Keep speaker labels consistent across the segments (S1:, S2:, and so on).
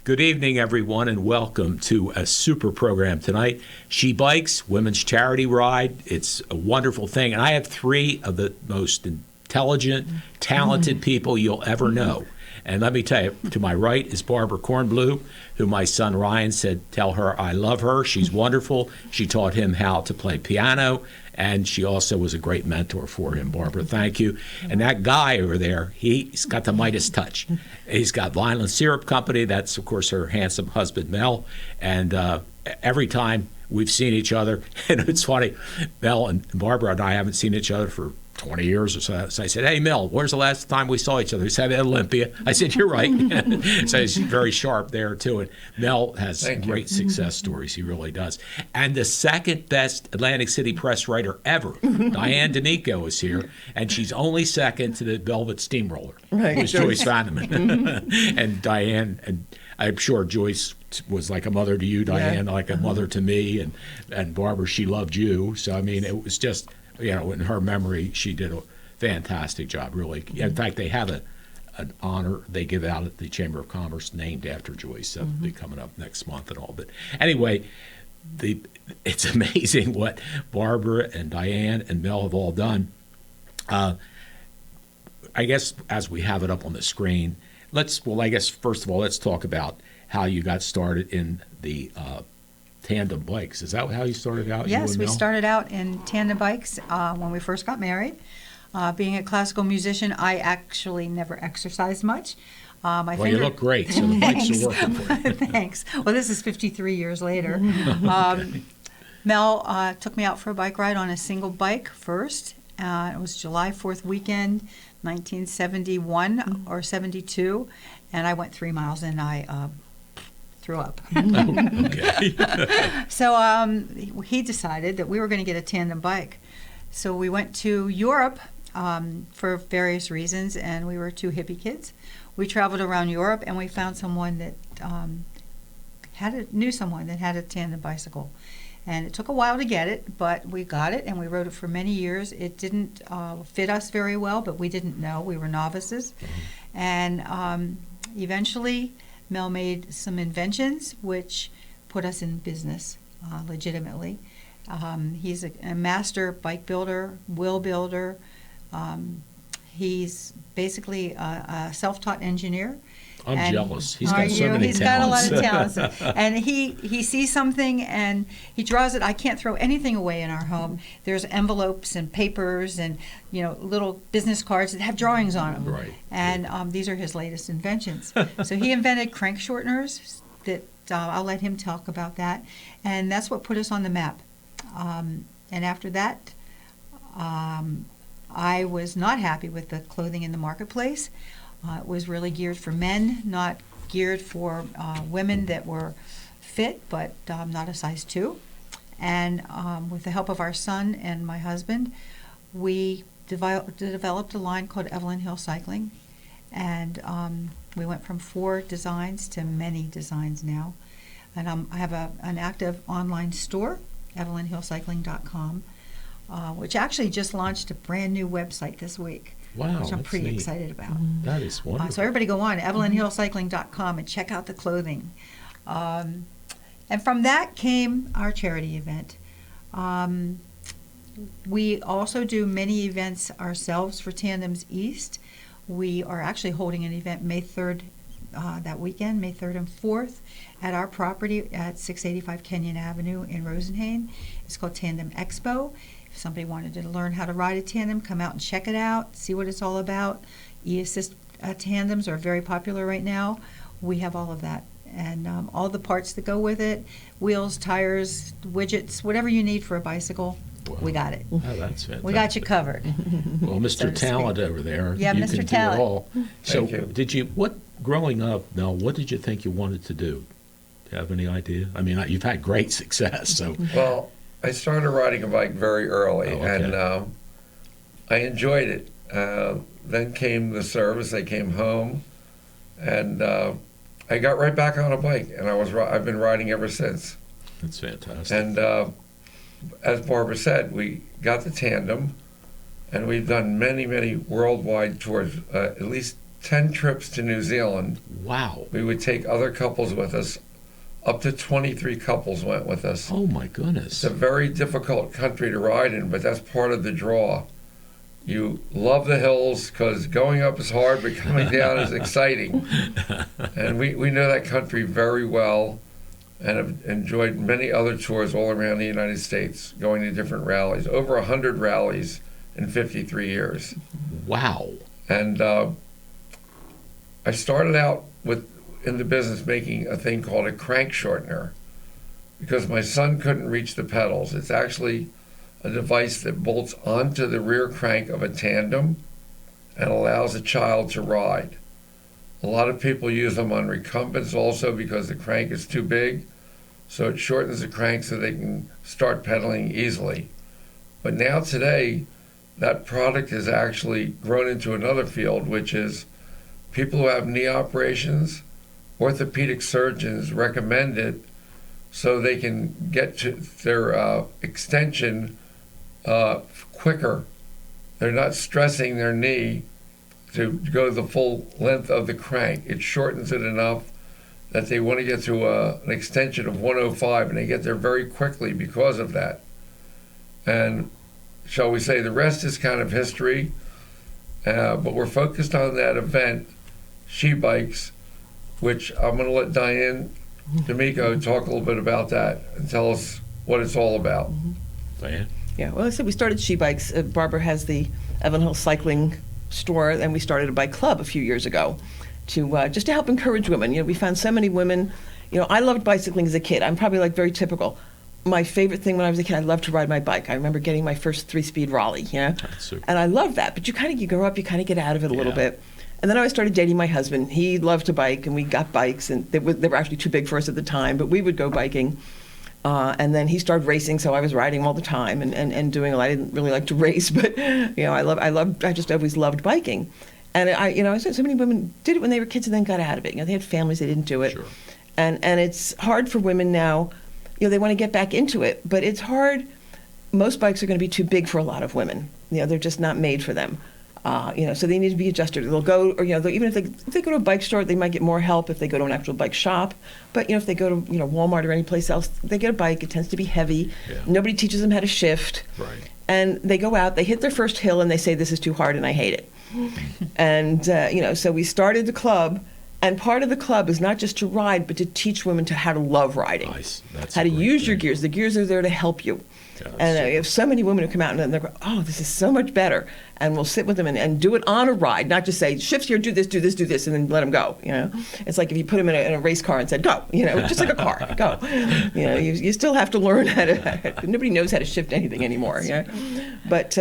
S1: Good evening, everyone, and welcome to a super program tonight. She Bikes, women's charity ride. It's a wonderful thing. And I have three of the most intelligent, talented people you'll ever know. And let me tell you, to my right is Barbara Kornbluh, who my son Ryan said, tell her I love her. She's wonderful. She taught him how to play piano, and she also was a great mentor for him. Barbara, thank you. And that guy over there, he's got the Midas touch. He's got Vineland Syrup Company. That's, of course, her handsome husband, Mel. And every time we've seen each other, and it's funny, Mel and Barbara and I haven't seen each other for 20 years or so. So I said, hey, Mel, where's the last time we saw each other? He said, at Olympia. I said, you're right. So he's very sharp there, too. And Mel has great success stories. He really does. And the second best Atlantic City press writer ever, Diane D'Anico, is here. And she's only second to the Velvet Steamroller, who's Joyce Vanneman. And Diane, and I'm sure Joyce was like a mother to you, Diane, like a mother to me. And Barbara, she loved you. So, I mean, it was just... in her memory, she did a fantastic job, really. In fact, they have an honor they give out at the Chamber of Commerce named after Joyce. That'll be coming up next month and all. But anyway, it's amazing what Barbara and Diane and Mel have all done. I guess as we have it up on the screen, first of all, let's talk about how you got started in the tandem bikes. Is that how you started out?
S2: Yes, we started out in tandem bikes when we first got married. Being a classical musician, I actually never exercised much.
S1: You look great, so the bikes are working for you.
S2: Thanks. Well, this is 53 years later. Mel took me out for a bike ride on a single bike first. It was July 4th weekend, 1971 or 72, and I went 3 miles and I threw up. So he decided that we were going to get a tandem bike. So we went to Europe for various reasons, and we were two hippie kids. We traveled around Europe, and we found someone that knew someone that had a tandem bicycle. And it took a while to get it, but we got it, and we rode it for many years. It didn't fit us very well, but we didn't know. We were novices. And eventually, Mel made some inventions which put us in business legitimately. He's a master bike builder, wheel builder. He's basically a self-taught engineer.
S1: I'm jealous. He's got so many talents.
S2: He's got a lot of talents. And he sees something and he draws it. I can't throw anything away in our home. There's envelopes and papers and little business cards that have drawings on them.
S1: Right.
S2: And these are his latest inventions. So he invented crank shorteners that I'll let him talk about that. And that's what put us on the map. And after that, I was not happy with the clothing in the marketplace. It was really geared for men, not geared for women that were fit, but not a size 2. And with the help of our son and my husband, we developed a line called Evelyn Hill Cycling. And we went from 4 designs to many designs now. And I have an active online store, evelynhillcycling.com, which actually just launched a brand new website this week.
S1: Wow,
S2: which I'm pretty
S1: neat.
S2: excited about.
S1: That is wonderful.
S2: So everybody go on evelynhillcycling.com and check out the clothing. And from that came our charity event. We also do many events ourselves for Tandems East. We are actually holding an event May 3rd that weekend, May 3rd and 4th, at our property at 685 Kenyon Avenue in Rosenhain. It's called Tandem Expo. If somebody wanted to learn how to ride a tandem, come out and check it out, see what it's all about. E-assist tandems are very popular right now. We have all of that. And all the parts that go with it, wheels, tires, widgets, whatever you need for a bicycle, we got it.
S1: Oh, that's fantastic.
S2: We got you covered.
S1: Well, Mr. Talent over there,
S2: yeah,
S1: you
S2: Mr.
S1: can
S2: Talent.
S1: do it all. So
S3: Thank you.
S1: Growing up, Mel, what did you think you wanted to do? Do you have any idea? I mean, you've had great success, so.
S3: Well, I started riding a bike very early, and I enjoyed it. Then came the service. I came home, and I got right back on a bike, and I've been riding ever since.
S1: That's fantastic.
S3: And as Barbara said, we got the tandem, and we've done many, many worldwide tours, at least 10 trips to New Zealand.
S1: Wow.
S3: We would take other couples with us. Up to 23 couples went with us.
S1: Oh my
S3: It's
S1: goodness.
S3: a very difficult country to ride in, but that's part of the draw. You love the hills because going up is hard, but coming down is exciting. And we know that country very well and have enjoyed many other tours all around the United States, going to different rallies. Over 100 rallies in 53 years.
S1: Wow.
S3: And I started out in the business making a thing called a crank shortener because my son couldn't reach the pedals. It's actually a device that bolts onto the rear crank of a tandem and allows a child to ride. A lot of people use them on recumbents also because the crank is too big, so it shortens the crank so they can start pedaling easily. But now today, that product has actually grown into another field, which is people who have knee operations. Orthopedic surgeons recommend it so they can get to their extension quicker. They're not stressing their knee to go the full length of the crank. It shortens it enough that they want to get to an extension of 105, and they get there very quickly because of that. And shall we say the rest is kind of history, but we're focused on that event, She Bikes, which I'm going to let Diane D'Amico talk a little bit about that and tell us what it's all about.
S1: Diane?
S4: Yeah, well, I said we started She Bikes. Barbara has the Evelyn Hill Cycling store, and we started a bike club a few years ago to just to help encourage women. You know, we found so many women. You know, I loved bicycling as a kid. I'm probably like very typical. My favorite thing when I was a kid, I loved to ride my bike. I remember getting my first 3-speed Raleigh, you know,
S1: That's super.
S4: and I loved that. But you grow up, you kind of get out of it a little
S1: Yeah.
S4: bit. And then I started dating my husband. He loved to bike, and we got bikes, and they were actually too big for us at the time, but we would go biking. And then he started racing, so I was riding all the time and doing. I didn't really like to race, but you know, I just always loved biking. And I said so many women did it when they were kids and then got out of it. You know, they had families, they didn't do it.
S1: Sure.
S4: And it's hard for women now. You know, they want to get back into it, but it's hard. Most bikes are going to be too big for a lot of women. You know, they're just not made for them. You know, so they need to be adjusted. They'll go, or you know, even if they go to a bike store, they might get more help if they go to an actual bike shop. But you know, if they go to Walmart or any place else, they get a bike. It tends to be heavy.
S1: Yeah.
S4: Nobody teaches them how to shift.
S1: Right.
S4: And they go out, they hit their first hill, and they say, "This is too hard, and I hate it." And so we started the club. And part of the club is not just to ride, but to teach women how to love riding.
S1: Nice. That's
S4: how
S1: a
S4: to
S1: great
S4: use your
S1: thing.
S4: gears. The gears are there to help you.
S1: Yeah, that's
S4: And
S1: super.
S4: we have so many women who come out and they're going, "Oh, this is so much better." And we'll sit with them and do it on a ride, not just say, "Shift here, do this, do this, do this," and then let them go. You know, it's like if you put them in a race car and said, "Go," you know, just like a car, go. You know, you still have to learn how to. Nobody knows how to shift anything anymore. You know? But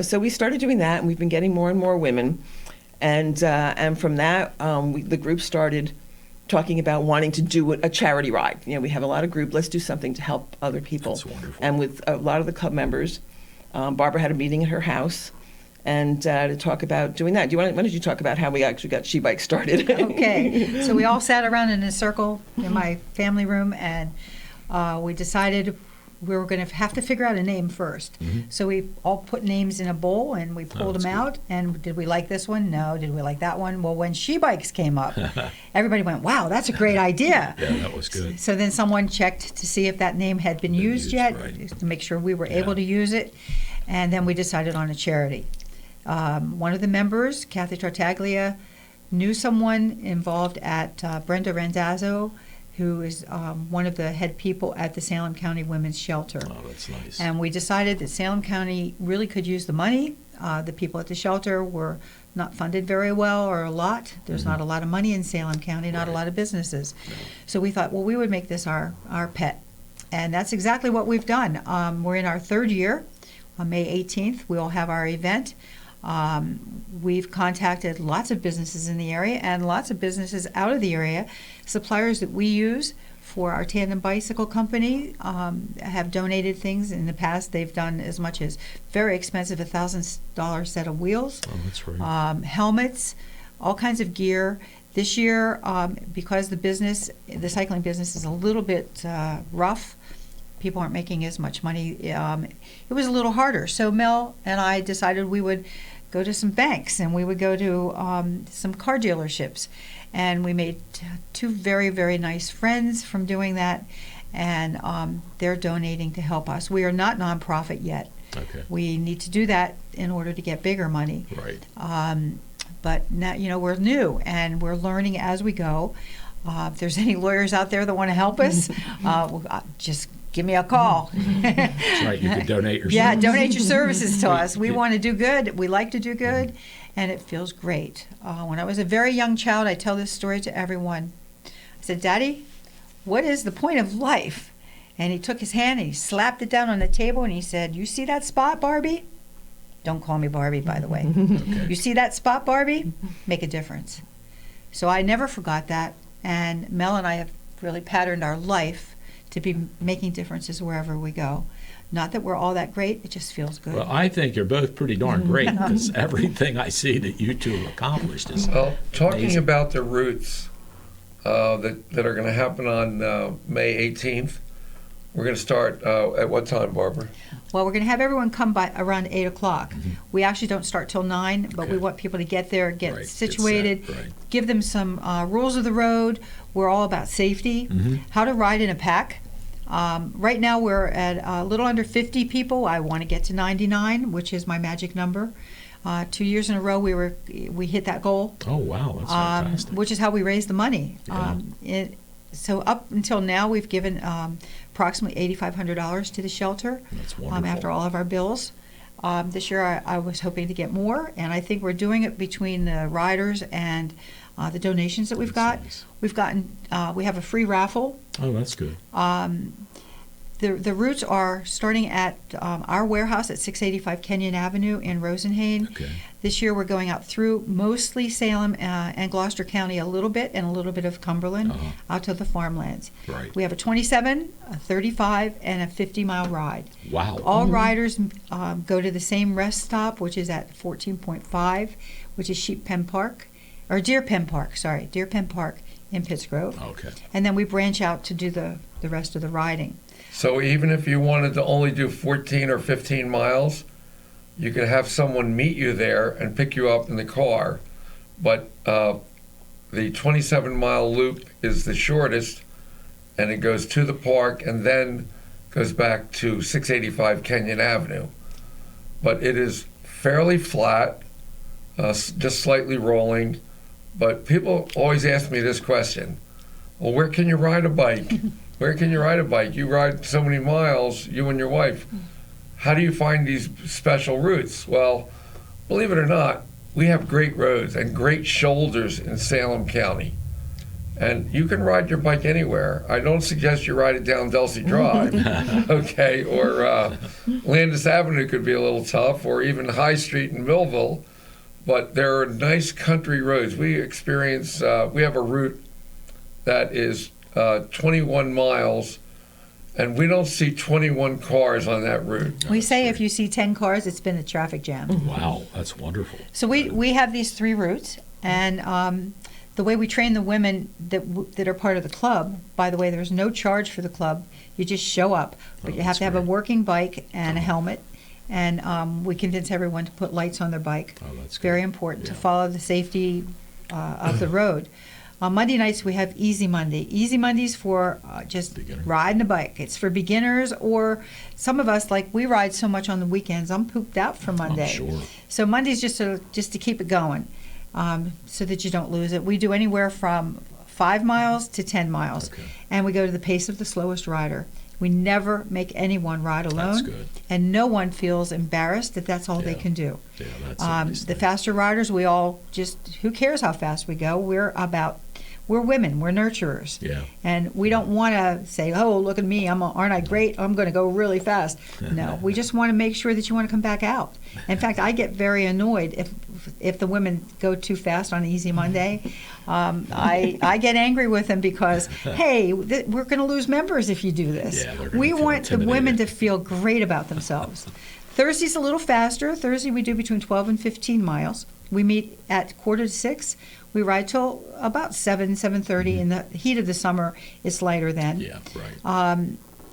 S4: so we started doing that, and we've been getting more and more women, and from that, the group started talking about wanting to do a charity ride. You know, we have a lot of group. Let's do something to help other people.
S1: That's wonderful.
S4: And with a lot of the club members, Barbara had a meeting at her house, and to talk about doing that. Why don't you talk about how we actually got She Bike started?
S2: Okay, so we all sat around in a circle in my family room, and we decided we were going to have to figure out a name first. So we all put names in a bowl, and we pulled
S1: that's
S2: them out. And did we like this one? No. Did we like that one? Well, when She Bikes came up, everybody went, "Wow, that's a great idea."
S1: Yeah, that was good.
S2: So then someone checked to see if that name had been used yet,
S1: right.
S2: to make sure we were
S1: Yeah.
S2: able to use it. And then we decided on a charity. One of the members, Kathy Tartaglia, knew someone involved at Brenda Randazzo, who is one of the head people at the Salem County Women's Shelter.
S1: Oh, that's nice.
S2: And we decided that Salem County really could use the money. The people at the shelter were not funded very well or a lot. There's not a lot of money in Salem County, not a lot of businesses. So we thought, well, we would make this our pet. And that's exactly what we've done. We're in our third year. On May 18th, we'll have our event. We've contacted lots of businesses in the area and lots of businesses out of the area. Suppliers that we use for our tandem bicycle company have donated things. In the past, they've done as much as very expensive $1,000 set of wheels,
S1: Oh, that's right.
S2: helmets, all kinds of gear. This year, because the cycling business is a little bit rough, people aren't making as much money. It was a little harder. So Mel and I decided we would go to some banks, and we would go to some car dealerships. And we made two very, very nice friends from doing that, and they're donating to help us. We are not nonprofit yet.
S1: Okay.
S2: We need to do that in order to get bigger money.
S1: Right.
S2: But now, we're new, and we're learning as we go. If there's any lawyers out there that want to help us, just give me a call.
S1: That's right. You could donate your
S2: Yeah,
S1: services.
S2: donate your services to us. We want to do good. We like to do good, and it feels great. When I was a very young child, I tell this story to everyone. I said, "Daddy, what is the point of life?" And he took his hand and he slapped it down on the table and he said, "You see that spot, Barbie? Don't call me Barbie, by the way.
S1: Okay.
S2: You see that spot, Barbie? Make a difference." So I never forgot that. And Mel and I have really patterned our life to be making differences wherever we go. Not that we're all that great, it just feels good.
S1: Well, I think you're both pretty darn great because everything I see that you two have accomplished is
S3: Well, talking
S1: amazing.
S3: about the routes that are going to happen on May 18th, we're going to start at what time, Barbara?
S2: Well, we're going to have everyone come by around 8 o'clock. We actually don't start till 9, but we
S1: Okay.
S2: want people to get there, get
S1: Right, get
S2: situated,
S1: set, right.
S2: give them some rules of the road. We're all about safety, how to ride in a pack. Right now we're at a little under 50 people. I want to get to 99, which is my magic number. 2 years in a row we hit that goal,
S1: Oh, wow. That's fantastic.
S2: which is how we raise the money.
S1: Yeah.
S2: So up until now, we've given approximately $8,500 to the shelter.
S1: That's wonderful.
S2: After all of our bills. This year, I was hoping to get more, and I think we're doing it between the riders and the donations that we've got.
S1: That's nice.
S2: We have a free raffle.
S1: Oh, that's good.
S2: The routes are starting at our warehouse at 685 Kenyon Avenue in Rosenhain.
S1: Okay.
S2: This year we're going out through mostly Salem and Gloucester County a little bit, and a little bit of Cumberland out to the farmlands.
S1: Right.
S2: We have a 27, a 35, and a 50-mile ride.
S1: Wow.
S2: All riders go to the same rest stop, which is at 14.5, which is Deer Pen Park in Pittsgrove.
S1: Okay.
S2: And then we branch out to do the rest of the riding.
S3: So even if you wanted to only do 14 or 15 miles, you could have someone meet you there and pick you up in the car. But the 27-mile loop is the shortest, and it goes to the park and then goes back to 685 Kenyon Avenue. But it is fairly flat, just slightly rolling. But people always ask me this question: well, where can you ride a bike? Where can you ride a bike? You ride so many miles, you and your wife. How do you find these special routes? Well, believe it or not, we have great roads and great shoulders in Salem County. And you can ride your bike anywhere. I don't suggest you ride it down Delsey Drive, okay? Or Landis Avenue could be a little tough, or even High Street in Millville. But there are nice country roads. We have a route that is 21 miles, and we don't see 21 cars on that route.
S2: We say if you see 10 cars, it's been a traffic jam.
S1: Wow. That's wonderful.
S2: So we have these 3 routes, and the way we train the women that are part of the club, by the way, there's no charge for the club. You just show up, but you have
S1: that's
S2: to have a
S1: great.
S2: working bike and a helmet, and we convince everyone to put lights on their bike.
S1: Oh, that's good.
S2: Very important to
S1: Yeah.
S2: follow the safety of the road. On Monday nights, we have Easy Monday. Easy Mondays for just
S1: Beginner.
S2: riding a bike. It's for beginners, or some of us, like we ride so much on the weekends, I'm pooped out for Monday.
S1: sure.
S2: So Monday's just to keep it going, so that you don't lose it. We do anywhere from 5 miles to 10 miles,
S1: Okay.
S2: and we go to the pace of the slowest rider. We never make anyone ride alone,
S1: That's good.
S2: and no one feels embarrassed that that's all they
S1: Yeah.
S2: can do.
S1: Yeah, that's a nice
S2: The
S1: thing.
S2: faster riders, we all just, who cares how fast we go? We're women, we're nurturers.
S1: Yeah.
S2: And we don't want to say, oh, look at me, aren't I great? I'm going to go really fast. No, we just want to make sure that you want to come back out. In fact, I get very annoyed if the women go too fast on Easy Monday. I get angry with them because, hey, we're going to lose members if you do this.
S1: Yeah, they're gonna
S2: We
S1: feel
S2: want the women to
S1: intimidated.
S2: feel great about themselves. Thursday's a little faster. Thursday we do between 12 and 15 miles. We meet at 5:45. We ride till about 7:30. In the heat of the summer, it's lighter then.
S1: Yeah, right.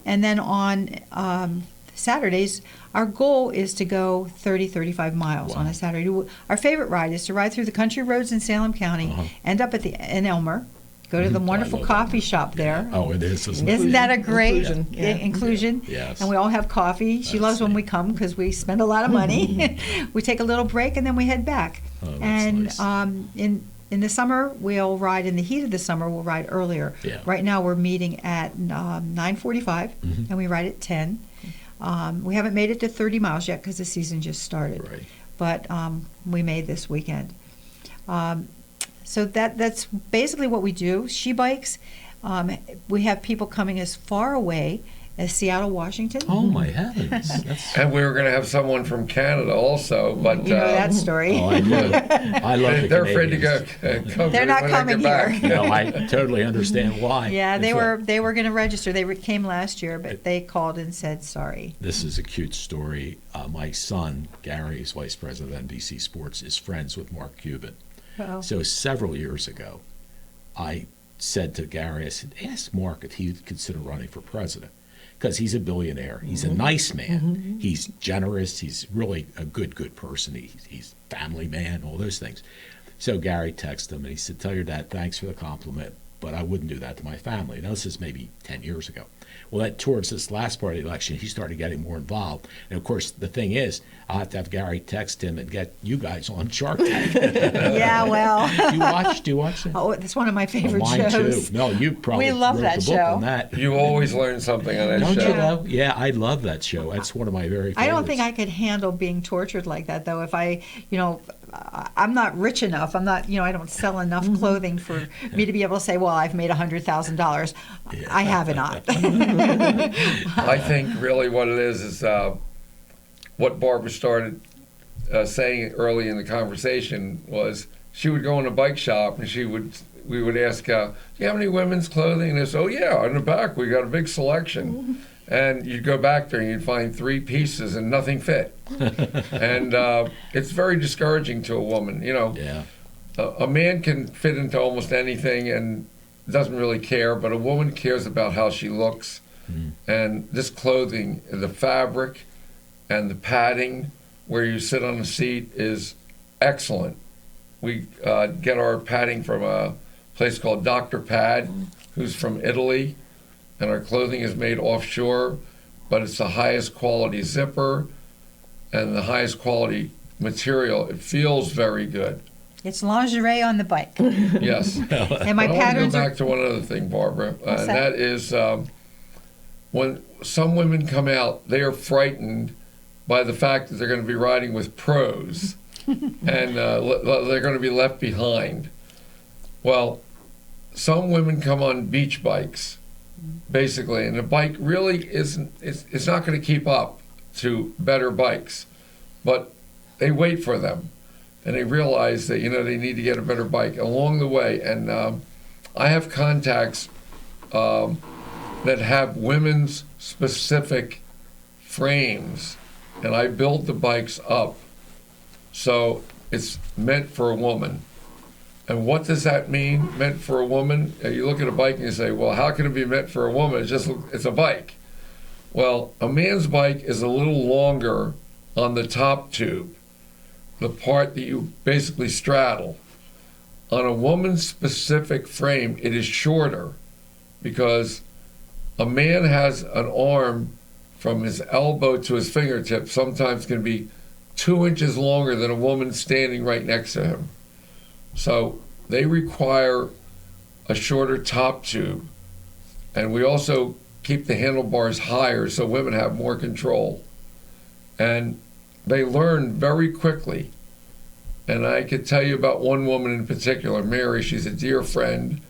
S2: And then on Saturdays, our goal is to go 30, 35 miles on
S1: Wow.
S2: a Saturday. Our favorite ride is to ride through the country roads in Salem County, end up in Elmer, go to the wonderful
S1: love
S2: coffee shop there.
S1: Oh, it is, isn't it?
S2: Isn't that a great
S4: Inclusion, yeah.
S2: inclusion?
S1: Yes.
S2: And we all have coffee. She loves when we come because we spend a lot of money. We take a little break and then we head back.
S1: Oh, that's
S2: and
S1: nice.
S2: In the summer, we'll ride. In the heat of the summer, we'll ride earlier.
S1: Yeah.
S2: Right now, we're meeting at 9:45, and we ride at 10. We haven't made it to 30 miles yet because the season just started.
S1: Right.
S2: But we made this weekend. So that's basically what we do. She bikes. We have people coming as far away as Seattle, Washington.
S1: Oh, my heavens. That's,
S3: And we were going to have someone from Canada also, but
S2: You know that story.
S1: oh, I know. I love the
S3: they're afraid to
S1: Canadians.
S3: go.
S2: They're not
S3: when they
S2: coming
S3: get
S2: here.
S3: back.
S1: No, I totally understand why.
S2: Yeah, they
S1: In
S2: were
S1: fact,
S2: they were going to register. Came last year, but they called and said sorry.
S1: This is a cute story. My son, Gary, is vice president of NBC Sports, is friends with Mark Cuban.
S2: Uh-oh.
S1: So several years ago, I said to Gary, I said, ask Mark if he would consider running for president. Because he's a billionaire. He's a nice man. He's generous. He's really a good person. He's family man, all those things. So Gary texted him, and he said, tell your dad, thanks for the compliment, but I wouldn't do that to my family. Now, this is maybe 10 years ago. Well, towards this last part of the election, he started getting more involved. And, of course, the thing is, I'll have to have Gary text him and get you guys on Shark Tank.
S2: Yeah, well.
S1: Do you watch that?
S2: Oh, that's one of my
S1: Oh,
S2: favorite
S1: mine
S2: shows.
S1: too. No, you probably
S2: We love
S1: wrote
S2: that
S1: the book
S2: show.
S1: on that.
S3: You always learn something on that
S1: Don't
S3: show.
S1: you though? Yeah, I love that show. That's one of my very favorites.
S2: I don't think I could handle being tortured like that, though. If I'm not rich enough. I'm not, I don't sell enough clothing for me to be able to say, well, I've made $100,000. I have not.
S3: I think really what it is what Barbara started saying early in the conversation was she would go in a bike shop and we would ask, do you have any women's clothing? And they said, oh yeah, in the back we got a big selection. And you'd go back there and you'd find 3 pieces and nothing fit. And it's very discouraging to a woman.
S1: Yeah.
S3: A man can fit into almost anything and doesn't really care, but a woman cares about how she looks. And this clothing, the fabric and the padding where you sit on the seat is excellent. We get our padding from a place called Dr. Pad, who's from Italy, and our clothing is made offshore, but it's the highest quality zipper and the highest quality material. It feels very good.
S2: It's lingerie on the bike.
S3: Yes.
S2: And my
S3: I want to
S2: patterns
S3: go
S2: are.
S3: back to one other thing, Barbara,
S2: What's
S3: and
S2: that?
S3: that is when some women come out, they are frightened by the fact that they're going to be riding with pros and they're going to be left behind. Well, some women come on beach bikes, basically, and the bike really it's not going to keep up to better bikes, but they wait for them. And they realize that they need to get a better bike along the way. And I have contacts that have women's specific frames, and I build the bikes up so it's meant for a woman. And what does that mean? Meant for a woman? You look at a bike and you say, well, how can it be meant for a woman? It's a bike. Well, a man's bike is a little longer on the top tube, the part that you basically straddle. On a woman's specific frame, it is shorter because a man has an arm from his elbow to his fingertip sometimes can be 2 inches longer than a woman standing right next to him. So they require a shorter top tube. And we also keep the handlebars higher so women have more control. And they learn very quickly. And I could tell you about one woman in particular, Mary. She's a dear friend.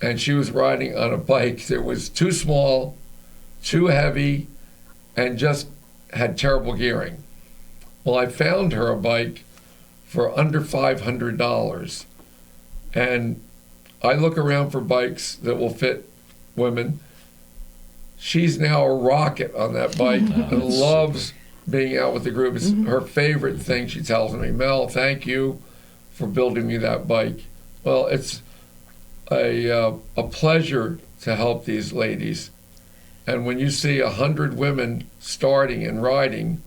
S3: And she was riding on a bike that was too small, too heavy, and just had terrible gearing. Well, I found her a bike for under $500. And I look around for bikes that will fit women. She's now a rocket on that bike and loves being out with the group. It's her favorite thing. She tells me, Mel, thank you for building me that bike. Well, it's a pleasure to help these ladies. And when you see 100 women starting and riding,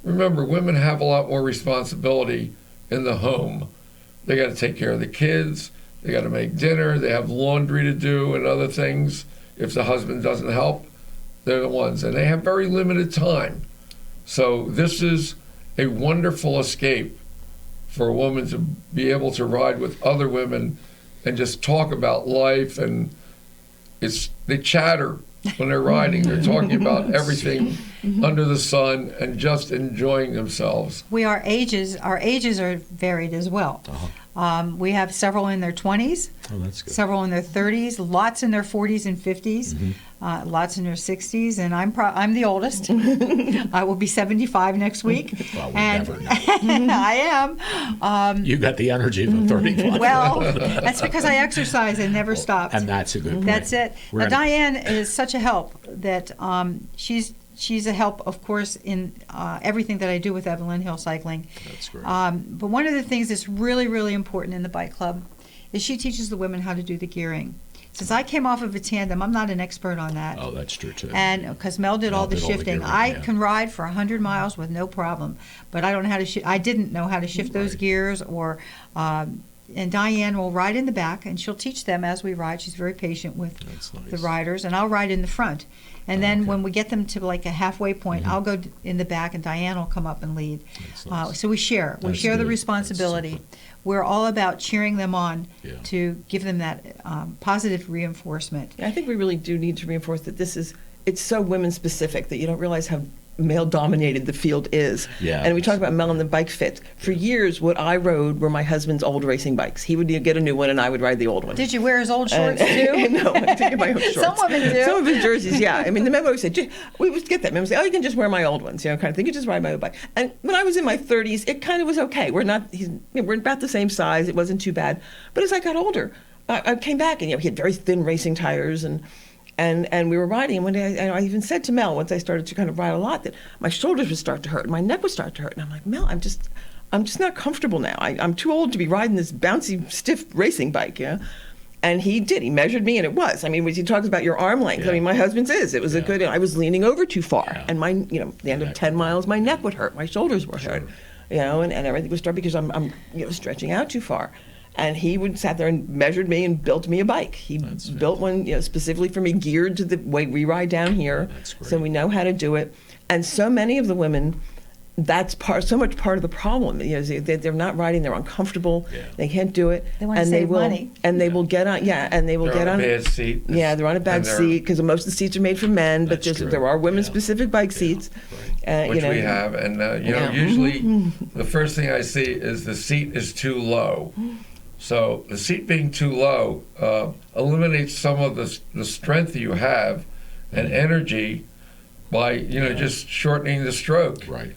S3: remember, women have a lot more responsibility in the home. They got to take care of the kids. They got to make dinner. They have laundry to do and other things. If the husband doesn't help, they're the ones. And they have very limited time. So this is a wonderful escape for a woman to be able to ride with other women and just talk about life. And they chatter when they're riding. They're talking about everything under the sun and just enjoying themselves.
S2: Our ages are varied as well. We have several in their 20s,
S1: that's good.
S2: several in their 30s, lots in their 40s and 50s, lots in their 60s, and I'm the oldest. I will be 75 next week.
S1: Well, we
S2: and
S1: never know.
S2: I am.
S1: You got the energy of a 35.
S2: Well, that's because I exercise and never stop.
S1: And that's a good point.
S2: That's it. Diane is such a help that she's a help, of course, in everything that I do with Evelyn Hill Cycling.
S1: That's great.
S2: But one of the things that's really, really important in the bike club is she teaches the women how to do the gearing. Since I came off of a tandem, I'm not an expert on that.
S1: Oh, that's true, too.
S2: And because Mel did all the shifting,
S1: gearing,
S2: I
S1: yeah.
S2: can ride for 100 miles with no problem. But I don't know how to. I didn't know how to shift those
S1: Right.
S2: gears or. And Diane will ride in the back, and she'll teach them as we ride. She's very patient with
S1: That's nice.
S2: the riders, and I'll ride in the front. And then when we get them to like a halfway point, I'll go in the back, and Diane will come up and lead.
S1: That's nice.
S2: So we share. We
S1: That's
S2: share the
S1: good.
S2: responsibility.
S1: That's
S2: We're all about cheering them on
S1: Yeah.
S2: to give them that positive reinforcement.
S4: I think we really do need to reinforce that it's so women specific that you don't realize how male dominated the field is.
S1: Yeah.
S4: And we talk about Mel and the bike fit. For years, what I rode were my husband's old racing bikes. He would get a new one and I would ride the old one.
S2: Did you wear his old shorts too?
S4: No, I took my own shorts.
S2: Some women do.
S4: Some of his jerseys, yeah. I mean, the memo said, we would get that. Memo said, oh, you can just wear my old ones, kind of thing. You just ride my old bike. And when I was in my 30s, it kind of was okay. We're about the same size. It wasn't too bad. But as I got older, I came back and he had very thin racing tires and we were riding, and one day I even said to Mel, once I started to kind of ride a lot, that my shoulders would start to hurt, and my neck would start to hurt. And I'm like, Mel, I'm just not comfortable now. I'm too old to be riding this bouncy, stiff racing bike, And he did. He measured me, and it was. I mean, when he talks about your arm length,
S1: Yeah.
S4: I mean, my husband's is. It was a good. I was leaning over too far,
S1: Yeah.
S4: and the end of 10 miles, my neck would hurt, my shoulders were hurt, and everything was starting because I'm stretching out too far. And he would sat there and measured me and built me a bike. He built one specifically for me, geared to the way we ride down here,
S1: That's great.
S4: so we know how to do it. And so many of the women, that's so much part of the problem. They're not riding; they're uncomfortable.
S1: Yeah.
S4: They can't do it.
S2: They wanna
S4: and
S2: save
S4: will,
S2: money.
S4: And they will get on. Yeah, and they will
S3: They're
S4: get
S3: on
S4: on.
S3: a bad seat.
S4: Yeah, they're on a bad
S3: And they're-
S4: seat because most of the seats are made for men, but
S1: That's true.
S4: there are
S1: Yeah.
S4: women-specific bike seats.
S1: Right.
S3: Which we have, and
S4: Yeah.
S3: usually the first thing I see is the seat is too low. So the seat being too low eliminates some of the strength you have and energy by just shortening the stroke.
S1: Right.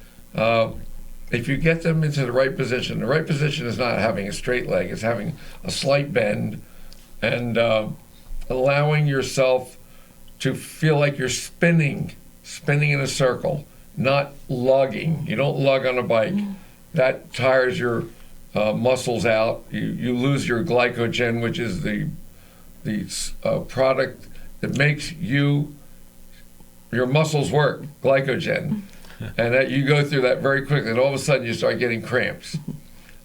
S3: If you get them into the right position is not having a straight leg; it's having a slight bend and allowing yourself to feel like you're spinning in a circle, not lugging. You don't lug on a bike. That tires your muscles out. You lose your glycogen, which is the product that makes your muscles work, glycogen. And that you go through that very quickly, and all of a sudden you start getting cramps.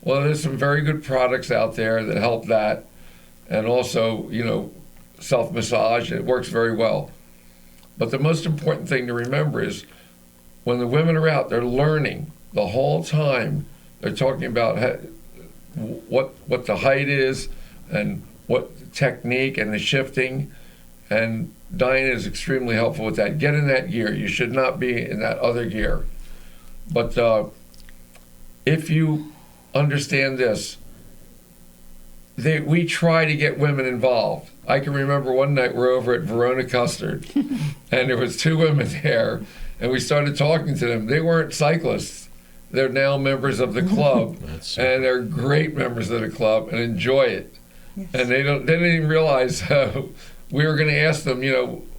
S3: Well, there's some very good products out there that help that, and also, self-massage. It works very well. But the most important thing to remember is when the women are out, they're learning the whole time. They're talking about what the height is and what technique and the shifting. And Diane is extremely helpful with that. Get in that gear. You should not be in that other gear. But if you understand this, we try to get women involved. I can remember one night we're over at Verona Custard, and there was 2 women there, and we started talking to them. They weren't cyclists. They're now members of the club, and they're great members of the club and enjoy it. Yes. And they didn't even realize we were going to ask them,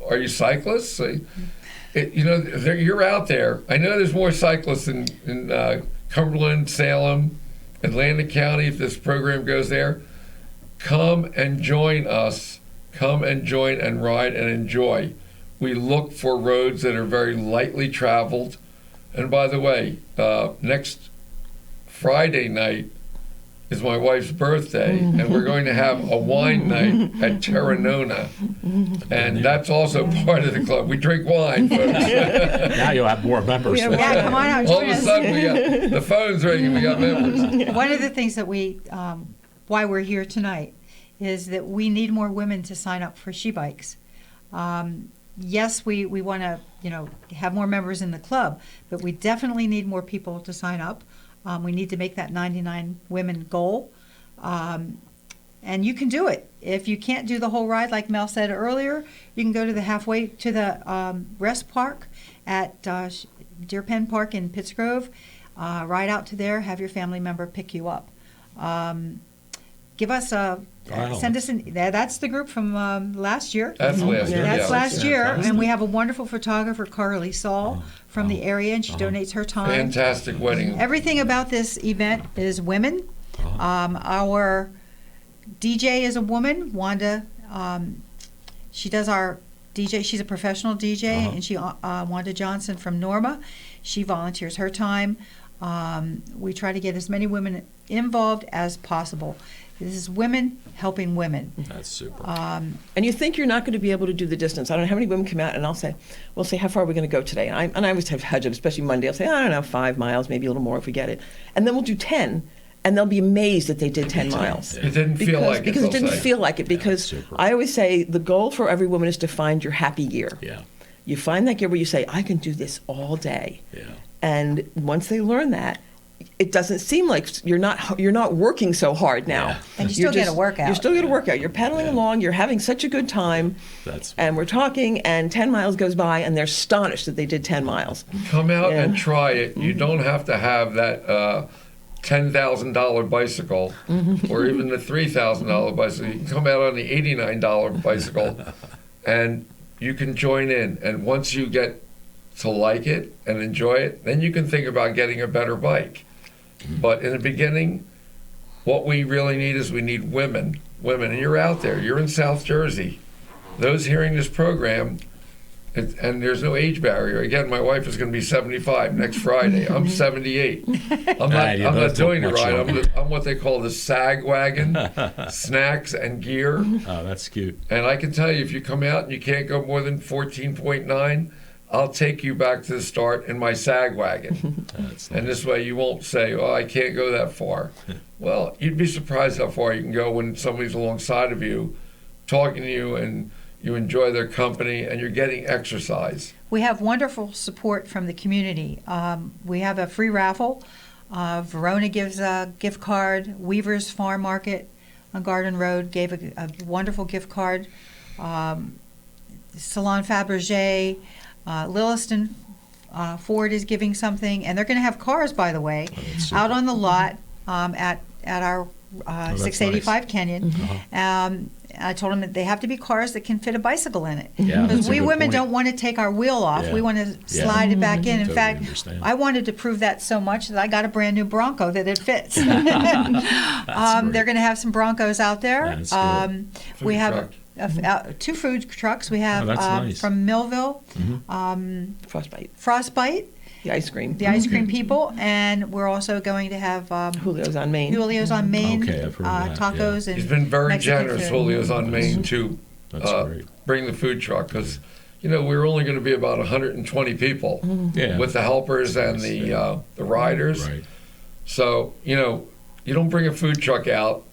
S3: are you cyclists? You're out there. I know there's more cyclists in Cumberland, Salem, Atlantic County, if this program goes there. Come and join us. Come and join and ride and enjoy. we look for roads that are very lightly traveled. And by the way, next Friday night is my wife's birthday, and we're going to have a wine night at Terra Nona. And that's also part of the club. We drink wine, folks.
S1: Now you'll have more members.
S2: Yeah, come on out.
S3: All
S2: Join
S3: of a
S2: us.
S3: sudden, we got the phone's ringing, we got members.
S2: One of the things that we, why we're here tonight, is that we need more women to sign up for She Bikes. Yes, we want to, have more members in the club, but we definitely need more people to sign up. We need to make that 99 women goal. And you can do it. If you can't do the whole ride, like Mel said earlier, you can go to the rest park at Deer Pen Park in Pittsgrove, ride out to there, have your family member pick you up. Give us send us that's the group from last year.
S3: That's last year.
S2: That's
S3: yeah.
S2: last year,
S1: fantastic.
S2: and we have a wonderful photographer, Carly Saul, from the area, and she donates her time.
S3: Fantastic wedding.
S2: Everything about this event is women. Our DJ is a woman, Wanda. She does our DJ. She's a professional DJ, and she Wanda Johnson from Norma. She volunteers her time. We try to get as many women involved as possible. This is women helping women.
S1: That's super.
S4: And you think you're not going to be able to do the distance. I don't know how many women come out, and we'll say, how far are we going to go today? And I always have hedge up, especially Monday. I'll say, I don't know, 5 miles, maybe a little more if we get it. And then we'll do 10, and they'll be amazed that they did 10 miles.
S3: It didn't feel like it.
S4: Because it
S3: they'll
S4: didn't
S3: say.
S4: feel like it. Because
S1: super.
S4: I always say the goal for every woman is to find your happy gear.
S1: Yeah.
S4: You find that gear where you say, I can do this all day.
S1: Yeah.
S4: And once they learn that, it doesn't seem like you're not working so hard now.
S1: Yeah.
S2: And you
S4: You're
S2: still get a workout.
S4: You still get a workout. You're pedaling along. You're having such a good time. And we're talking, and 10 miles goes by, and they're astonished that they did 10 miles.
S3: Come out and try it. You don't have to have that $10,000 bicycle or even the $3,000 bicycle. You can come out on the $89 bicycle, and you can join in. And once you get to like it and enjoy it, then you can think about getting a better bike. But in the beginning, what we really need is we need women. And you're out there. You're in South Jersey. Those hearing this program, and there's no age barrier. Again, my wife is going to be 75 next Friday. I'm 78. I'm not doing the ride. I'm what they call the SAG wagon, snacks and gear.
S1: Oh, that's cute.
S3: And I can tell you, if you come out and you can't go more than 14.9, I'll take you back to the start in my SAG wagon. And this way you won't say, oh, I can't go that far. Well, you'd be surprised how far you can go when somebody's alongside of you, talking to you, and you enjoy their company, and you're getting exercise.
S2: We have wonderful support from the community. We have a free raffle. Verona gives a gift card. Weaver's Farm Market on Garden Road gave a wonderful gift card. Salon Fabergé, Lilliston Ford is giving something, and they're going to have cars, by the way, out on the lot at our 685
S1: nice.
S2: Kenyon. I told them that they have to be cars that can fit a bicycle in it.
S1: Yeah,
S2: Because
S1: that's a
S2: we
S1: good
S2: women
S1: point.
S2: don't want to take our wheel off.
S1: Yeah.
S2: We want to slide it back in. In
S1: Totally
S2: fact,
S1: understand.
S2: I wanted to prove that so much that I got a brand new Bronco that it fits.
S1: great.
S2: They're going to have some Broncos out there.
S1: That's good.
S2: We
S3: Food
S2: have
S3: truck.
S2: 2 food trucks. We have
S1: that's nice.
S2: from Millville,
S4: Frostbite,
S2: Frostbite,
S4: the ice cream.
S2: the ice cream people, and we're also going to have
S4: Julio's on Main.
S2: Julio's on Main,
S1: Okay, I've heard of that,
S2: tacos, and
S3: He's been very
S2: Mexican
S3: generous,
S2: food.
S3: Julio's on Main, to
S1: That's great.
S3: bring the food truck, because we're only going to be about 120 people
S1: Yeah.
S3: with the helpers and the riders.
S1: Right.
S3: So, you don't bring a food truck out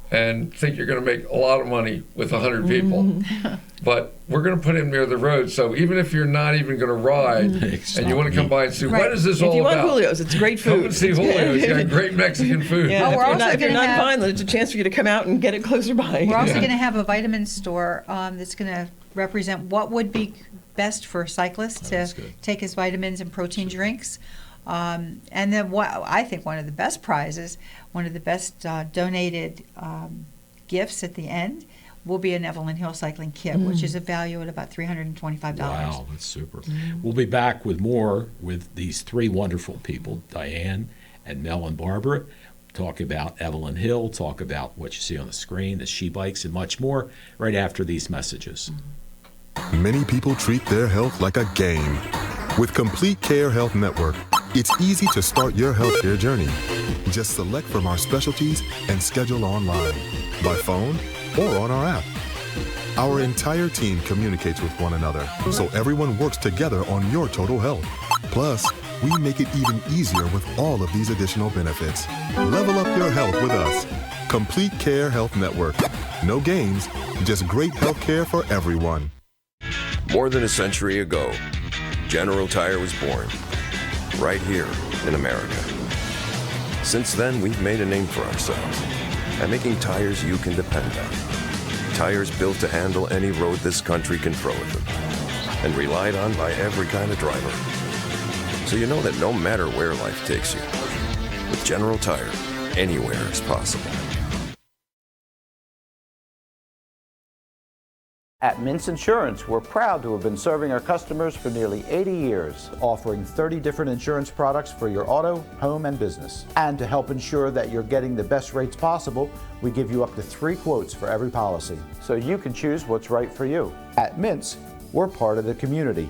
S3: and think you're going to make a lot of money with 100 people. But we're going to put him near the road, so even if you're not even going to ride and you want to come by and see,
S2: Right.
S3: what is this
S4: If
S3: all
S4: you
S3: about?
S4: want Julio's, it's great food.
S3: Come and see Julio. He's got great Mexican food.
S4: Yeah,
S2: Oh, we're also
S4: if you're
S2: gonna
S4: not in
S2: have-
S4: Vineland, it's a chance for you to come out and get it closer by.
S2: We're also
S3: Yeah.
S2: going to have a vitamin store that's going to represent what would be best for cyclists
S1: That's
S2: to
S1: good.
S2: take as vitamins and protein drinks. And then I think one of the best prizes, one of the best donated gifts at the end will be an Evelyn Hill cycling kit, which is a value at about $325.
S1: Wow, that's super. We'll be back with more with these 3 wonderful people, Diane and Mel and Barbara. Talk about Evelyn Hill, talk about what you see on the screen, the She Bikes, and much more right after these messages.
S5: Many people treat their health like a game. With Complete Care Health Network, it's easy to start your healthcare journey. Just select from our specialties and schedule online, by phone, or on our app. Our entire team communicates with one another, so everyone works together on your total health. Plus, we make it even easier with all of these additional benefits. Level up your health with us. Complete Care Health Network. No games, just great health care for everyone.
S6: More than a century ago, General Tire was born, right here in America. Since then, we've made a name for ourselves by making tires you can depend on. Tires built to handle any road this country can throw at them, and relied on by every kind of driver. So you know that no matter where life takes you, with General Tire, anywhere is possible.
S7: At Mintz Insurance, we're proud to have been serving our customers for nearly 80 years, offering 30 different insurance products for your auto, home, and business. And to help ensure that you're getting the best rates possible, we give you up to 3 quotes for every policy, so you can choose what's right for you. At Mintz, we're part of the community.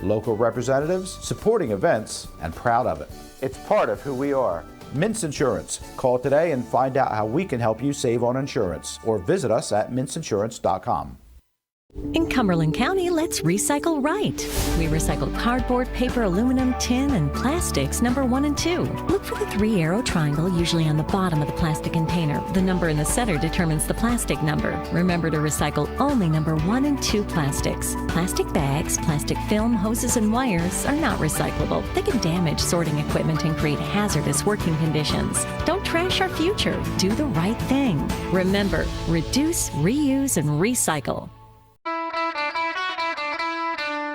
S7: Local representatives, supporting events, and proud of it. It's part of who we are. Mintz Insurance. Call today and find out how we can help you save on insurance, or visit us at mintzinsurance.com.
S8: In Cumberland County, let's recycle right. We recycle cardboard, paper, aluminum, tin, and plastics number 1 and 2. Look for the 3-arrow triangle usually on the bottom of the plastic container. The number in the center determines the plastic number. Remember to recycle only number 1 and 2 plastics. Plastic bags, plastic film, hoses, and wires are not recyclable. They can damage sorting equipment and create hazardous working conditions. Don't trash our future. Do the right thing. Remember, reduce, reuse, and recycle.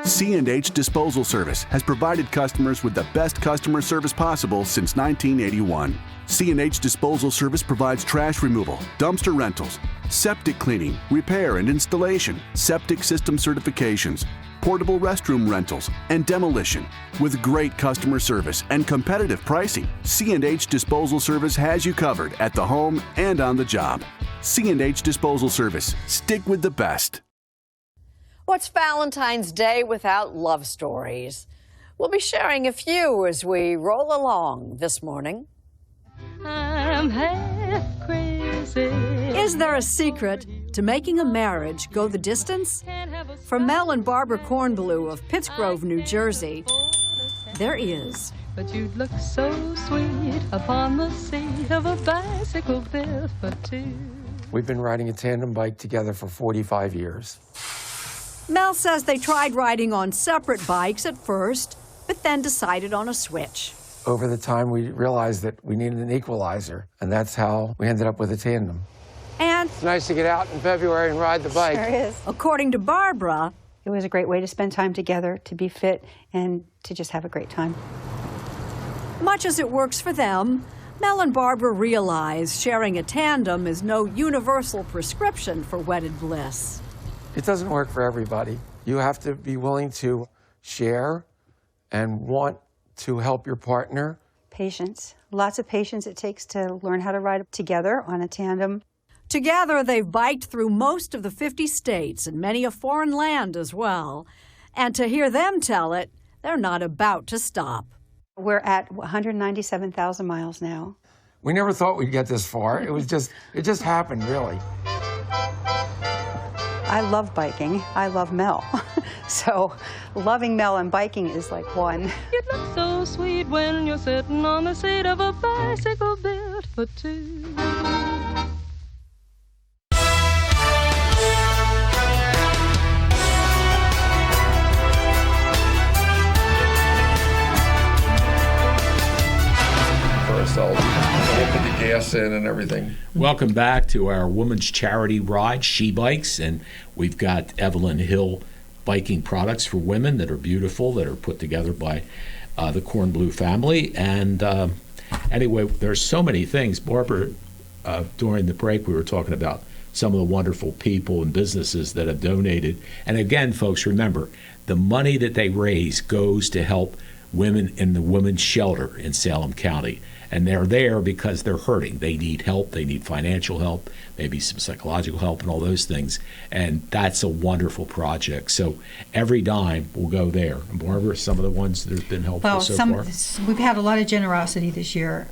S9: C&H Disposal Service has provided customers with the best customer service possible since 1981. C&H Disposal Service provides trash removal, dumpster rentals, septic cleaning, repair and installation, septic system certifications, portable restroom rentals, and demolition. With great customer service and competitive pricing, C&H Disposal Service has you covered at the home and on the job. C&H Disposal Service. Stick with the best.
S10: What's Valentine's Day without love stories? We'll be sharing a few as we roll along this morning.
S11: I'm half crazy.
S12: Is there a secret to making a marriage go the distance? For Mel and Barbara Kornbluh of Pittsgrove, New Jersey, there is.
S11: But you'd look so sweet upon the seat of a bicycle built for two.
S3: We've been riding a tandem bike together for 45 years.
S12: Mel says they tried riding on separate bikes at first, but then decided on a switch.
S3: Over the time, we realized that we needed an equalizer, and that's how we ended up with a tandem.
S12: And
S13: it's nice to get out in February and ride the bike.
S2: Sure is.
S12: According to Barbara,
S2: it was a great way to spend time together, to be fit, and to just have a great time.
S12: Much as it works for them, Mel and Barbara realize sharing a tandem is no universal prescription for wedded bliss.
S3: It doesn't work for everybody. You have to be willing to share and want to help your partner.
S2: Patience. Lots of patience it takes to learn how to ride together on a tandem.
S12: Together, they've biked through most of the 50 states and many a foreign land as well. And to hear them tell it, they're not about to stop.
S2: We're at 197,000 miles now.
S3: We never thought we'd get this far. It just happened, really.
S2: I love biking. I love Mel. So loving Mel and biking is like one.
S11: You'd look so sweet when you're sitting on the seat of a bicycle built for two.
S3: Ourselves. We'll put the gas in and everything.
S1: Welcome back to our women's charity ride, She Bikes, and we've got Evelyn Hill biking products for women that are beautiful, that are put together by the Kornbluh family. And anyway, there's so many things. Barbara, during the break, we were talking about some of the wonderful people and businesses that have donated. And again, folks, remember, the money that they raise goes to help women in the women's shelter in Salem County. And they're there because they're hurting. They need help. They need financial help, maybe some psychological help and all those things. And that's a wonderful project. So every dime will go there. And Barbara, some of the ones that have been helpful
S2: Well,
S1: so far?
S2: we've had a lot of generosity this year.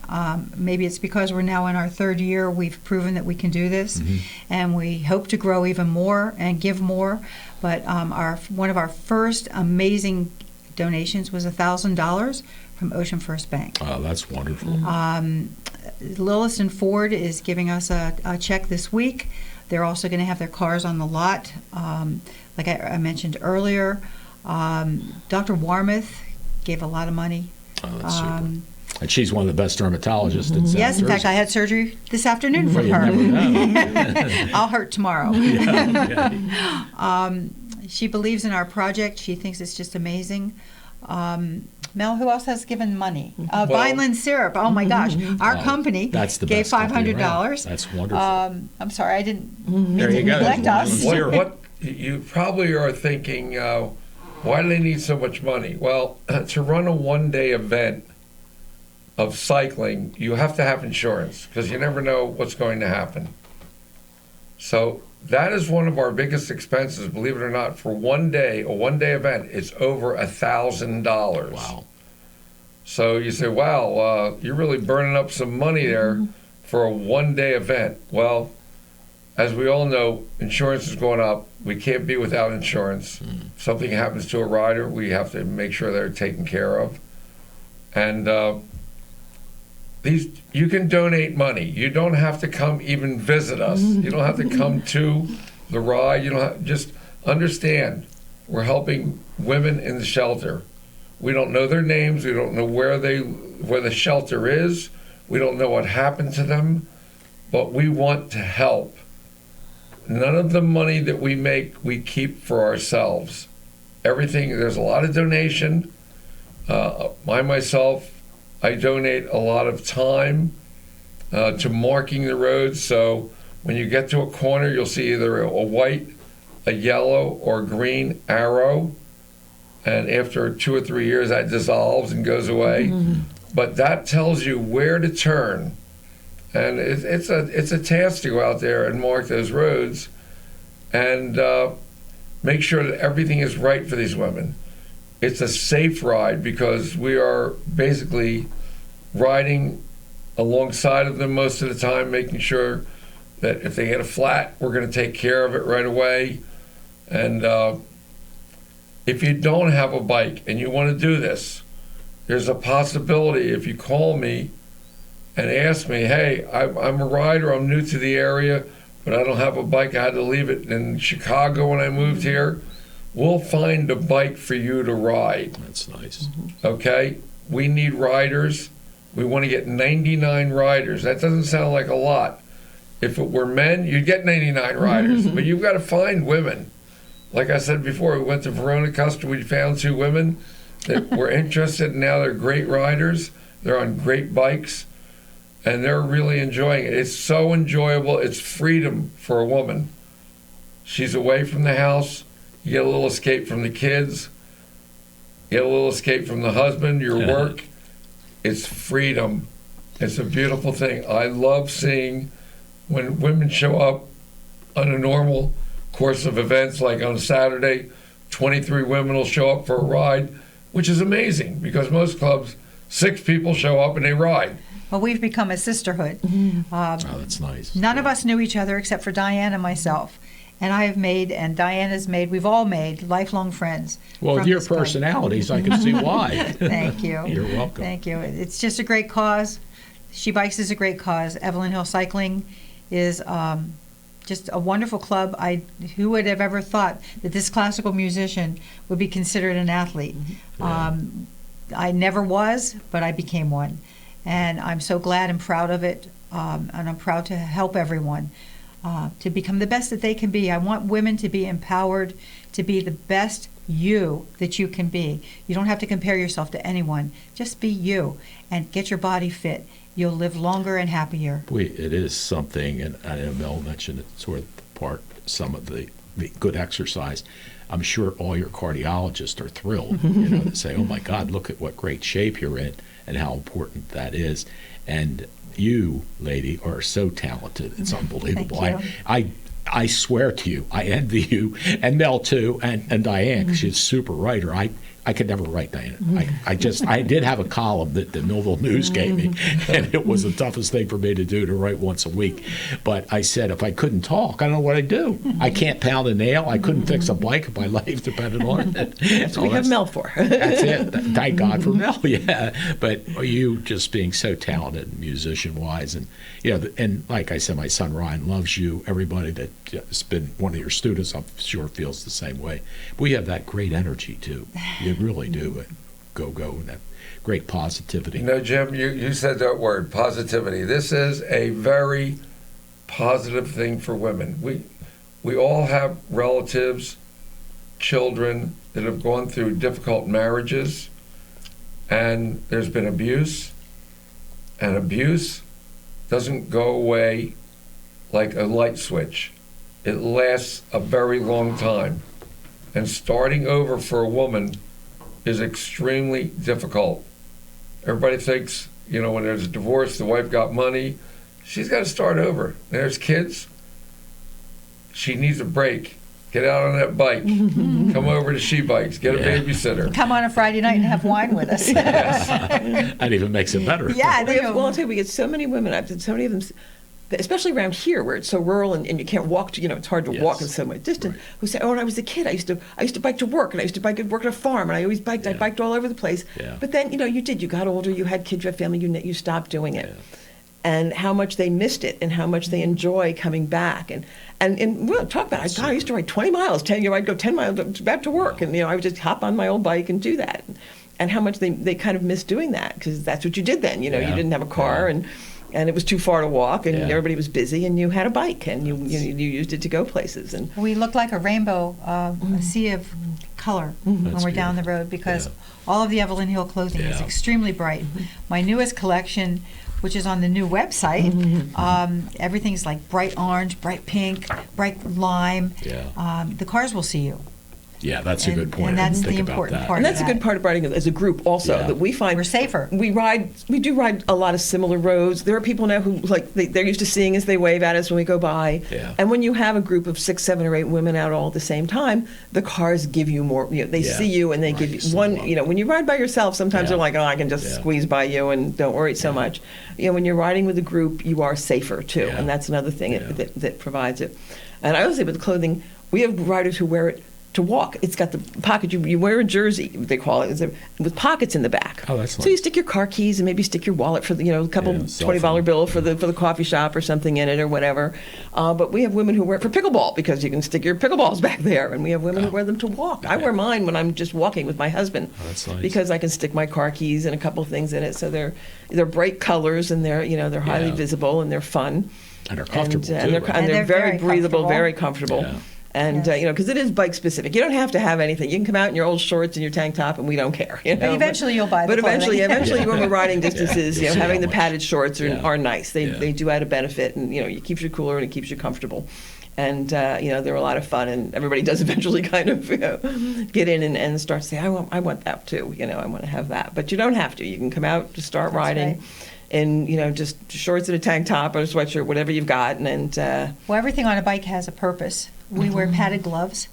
S2: Maybe it's because we're now in our third year. We've proven that we can do this, and we hope to grow even more and give more. But one of our first amazing donations was $1,000 from Ocean First Bank.
S1: Oh, that's wonderful.
S2: Lillis and Ford is giving us a check this week. They're also going to have their cars on the lot, like I mentioned earlier. Dr. Warmoth gave a lot of money.
S1: Oh, that's super. And she's one of the best dermatologists in South
S2: Yes, in fact,
S1: Jersey.
S2: I had surgery this afternoon from her. I'll hurt tomorrow. She believes in our project. She thinks it's just amazing. Mel, who else has given money? Vineland syrup. Oh my gosh, our company
S1: that's the
S2: gave
S1: best company around.
S2: $500.
S1: That's wonderful.
S2: I'm sorry, I didn't mean
S1: There
S2: to
S1: you go.
S2: neglect us.
S3: What you probably are thinking, why do they need so much money? Well, to run a one-day event of cycling, you have to have insurance because you never know what's going to happen. So that is one of our biggest expenses, believe it or not, for a one-day event. It's over $1,000.
S1: Wow.
S3: So you say, wow, you're really burning up some money there for a one-day event. Well, as we all know, insurance is going up. We can't be without insurance. If something happens to a rider, we have to make sure they're taken care of. And you can donate money. You don't have to come even visit us. You don't have to come to the ride. You don't have, just understand we're helping women in the shelter. We don't know their names. We don't know where the shelter is. We don't know what happened to them, but we want to help. None of the money that we make, we keep for ourselves. Everything, there's a lot of donation. Myself, I donate a lot of time to marking the roads. So when you get to a corner, you'll see either a white, a yellow, or a green arrow. And after 2 or 3 years, that dissolves and goes away. But that tells you where to turn. And it's a task to go out there and mark those roads and make sure that everything is right for these women. It's a safe ride because we are basically riding alongside of them most of the time, making sure that if they get a flat, we're going to take care of it right away. And if you don't have a bike and you want to do this, there's a possibility if you call me and ask me, hey, I'm a rider, I'm new to the area, but I don't have a bike. I had to leave it in Chicago when I moved here. We'll find a bike for you to ride.
S1: That's nice.
S3: Okay? We need riders. We want to get 99 riders. That doesn't sound like a lot. If it were men, you'd get 99 riders, but you've got to find women. Like I said before, we went to Verona Custer, we found 2 women that were interested, and now they're great riders. They're on great bikes, and they're really enjoying it. It's so enjoyable. It's freedom for a woman. She's away from the house. You get a little escape from the kids. You get a little escape from the husband, your work. It's freedom. It's a beautiful thing. I love seeing when women show up on a normal course of events, like on Saturday, 23 women will show up for a ride, which is amazing because most clubs, 6 people show up and they ride.
S2: Well, we've become a sisterhood.
S1: Oh, that's nice.
S2: None of us knew each other except for Diane and myself. And I have made, and Diane has made, we've all made lifelong friends.
S1: Well, with
S2: from
S1: your
S2: this club.
S1: personalities, I can see why.
S2: Thank you.
S1: You're welcome.
S2: Thank you. It's just a great cause. She Bikes is a great cause. Evelyn Hill Cycling is just a wonderful club. Who would have ever thought that this classical musician would be considered an athlete?
S1: Yeah.
S2: I never was, but I became one. And I'm so glad and proud of it. And I'm proud to help everyone to become the best that they can be. I want women to be empowered to be the best you that you can be. You don't have to compare yourself to anyone. Just be you and get your body fit. You'll live longer and happier.
S1: Boy, it is something, and I know Mel mentioned it, sort of some of the good exercise. I'm sure all your cardiologists are thrilled, to say, oh my God, look at what great shape you're in. and how important that is. And you, lady, are so talented. It's unbelievable.
S2: Thank you.
S1: I swear to you, I envy you, and Mel too, and Diane, because she's a super writer. I could never write Diane. I did have a column that the Millville News gave me, and it was the toughest thing for me to do, to write once a week. But I said, if I couldn't talk, I don't know what I'd do. I can't pound a nail. I couldn't fix a bike if my life depended on it.
S4: That's what we have Mel for.
S1: That's it. Thank God for Mel. Yeah. But you just being so talented, musician-wise, and and like I said, my son Ryan loves you. Everybody that's been one of your students, I'm sure, feels the same way. We have that great energy too. You really do. Go, and that great positivity.
S3: Jim, you said that word, positivity. This is a very positive thing for women. We all have relatives, children that have gone through difficult marriages, and there's been abuse, and abuse doesn't go away like a light switch. It lasts a very long time. And starting over for a woman is extremely difficult. Everybody thinks, when there's a divorce, the wife got money, she's got to start over. There's kids, she needs a break. Get out on that bike. Come over to She Bikes. Get a babysitter.
S2: Come on a Friday night and have wine with us.
S1: That even makes it better.
S2: Yeah.
S4: I'll tell you, we get so many women. I've had so many of them, especially around here where it's so rural and you can't walk to, it's hard to walk in so much distance, who say, when I was a kid, I used to bike to work, and I used to work at a farm, and I always biked. I biked all over the place. Yeah. But then, you got older, you had kids, you had family, you stopped doing it. Yeah. And how much they missed it, and how much they enjoy coming back. And we'll talk about it. I used to ride 20 miles. I'd go 10 miles back to work, and I would just hop on my old bike and do that. And how much they kind of miss doing that, because that's what you did then. You didn't have a car, and it was too far to walk, and everybody was busy, and you had a bike, and you used it to go places. And
S2: we look like a rainbow, a sea of color when we're down the road, because all of the Evelyn Hill clothing is extremely bright. My newest collection, which is on the new website, everything's like bright orange, bright pink, bright lime. The cars will see you.
S1: Yeah, that's a good point.
S2: And that's the important part.
S4: And that's a good part of riding as a group also, that we find
S2: we're safer.
S4: We do ride a lot of similar roads. There are people now who they're used to seeing us, they wave at us when we go by. Yeah. And when you have a group of 6, 7, or 8 women out all at the same time, the cars give you more, they see you and they give you one, when you ride by yourself, sometimes they're like, I can just squeeze by you and don't worry so much. When you're riding with a group, you are safer too. And that's another thing that provides it. And I always say with clothing, we have riders who wear it to walk. It's got the pocket. You wear a jersey, they call it, with pockets in the back.
S1: Oh, that's nice.
S4: So you stick your car keys and maybe stick your wallet for a couple $20 bill for the coffee shop or something in it or whatever. But we have women who wear it for pickleball, because you can stick your pickleballs back there, and we have women who wear them to walk. I wear mine when I'm just walking with my husband,
S1: that's nice.
S4: Because I can stick my car keys and a couple of things in it. So they're bright colors, and they're highly visible, and they're fun,
S1: and they're comfortable too.
S4: And they're very breathable, very comfortable.
S1: Yeah.
S4: And, because it is bike specific. You don't have to have anything. You can come out in your old shorts and your tank top, and we don't care.
S2: But eventually you'll buy the
S4: clothing. Eventually when we're riding distances, having the padded shorts are nice. They do add a benefit, and, it keeps you cooler and it keeps you comfortable. And, they're a lot of fun, and everybody does eventually kind of get in and start to say, I want that too. I want to have that. But you don't have to. You can come out to start riding. And, just shorts and a tank top or a sweatshirt, whatever you've got.
S2: Well, everything on a bike has a purpose. We wear padded gloves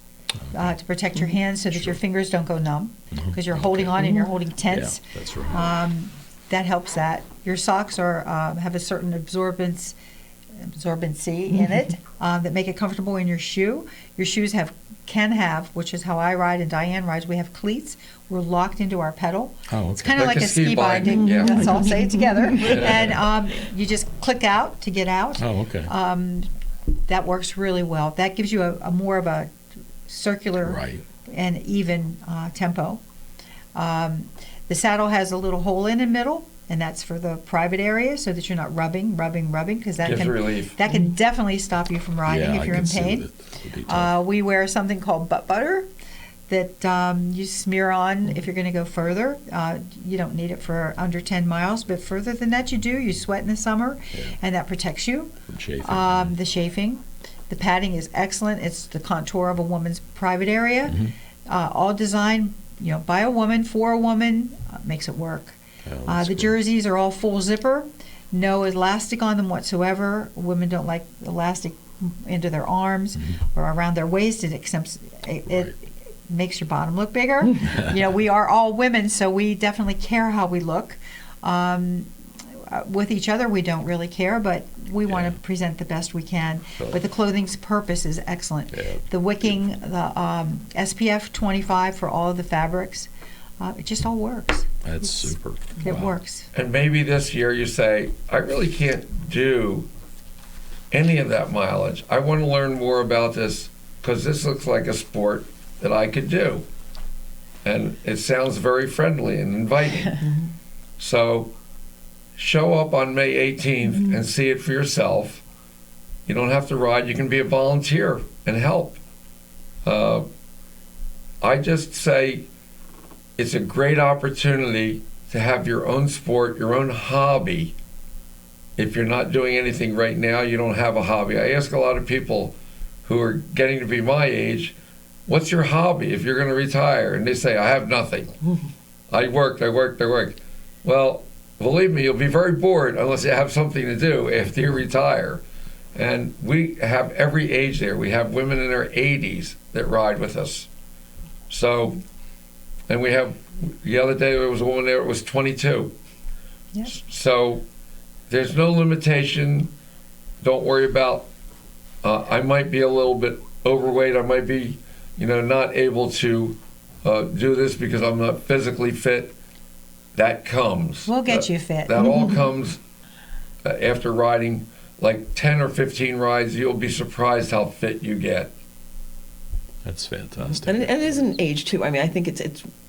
S2: to protect your hands so that your fingers don't go numb, because you're holding on and you're holding tense.
S1: Yeah, that's right.
S2: That helps that. Your socks have a certain absorbency in it that make it comfortable in your shoe. Your shoes can have, which is how I ride and Diane rides, we have cleats. We're locked into our pedal.
S1: Oh, okay.
S2: It's kind of like a ski binding.
S3: Yeah.
S2: Let's all say it together. And you just click out to get out.
S1: Oh, okay.
S2: That works really well. That gives you a more of a circular and even tempo. The saddle has a little hole in the middle, and that's for the private area, so that you're not rubbing, because that
S3: Gives
S2: can
S3: relief.
S2: That can definitely stop you from riding if you're in pain. We wear something called butt butter that you smear on if you're going to go further. You don't need it for under 10 miles, but further than that you do. You sweat in the summer, and that protects you.
S1: From chafing.
S2: The chafing. The padding is excellent. It's the contour of a woman's private area. All designed by a woman, for a woman, makes it work. The jerseys are all full zipper, no elastic on them whatsoever. Women don't like elastic into their arms or around their waist. It makes your bottom look bigger. We are all women, so we definitely care how we look. With each other, we don't really care, but we want to present the best we can. But the clothing's purpose is excellent. The wicking, the SPF 25 for all of the fabrics, it just all works.
S1: That's super.
S2: It works.
S3: And maybe this year you say, I really can't do any of that mileage. I want to learn more about this because this looks like a sport that I could do. And it sounds very friendly and inviting. So show up on May 18th and see it for yourself. You don't have to ride. You can be a volunteer and help. I just say it's a great opportunity to have your own sport, your own hobby. If you're not doing anything right now, you don't have a hobby. I ask a lot of people who are getting to be my age, what's your hobby if you're going to retire? And they say, I have nothing. I worked. Well, believe me, you'll be very bored unless you have something to do after you retire. And we have every age there. We have women in their 80s that ride with us. So, and we have, the other day there was a woman there that was 22.
S2: Yep.
S3: So there's no limitation. Don't worry about, I might be a little bit overweight. I might be, not able to do this because I'm not physically fit. That comes.
S2: We'll get you fit.
S3: That all comes after riding like 10 or 15 rides. You'll be surprised how fit you get.
S1: That's fantastic.
S4: And it is an age too. I mean, I think it's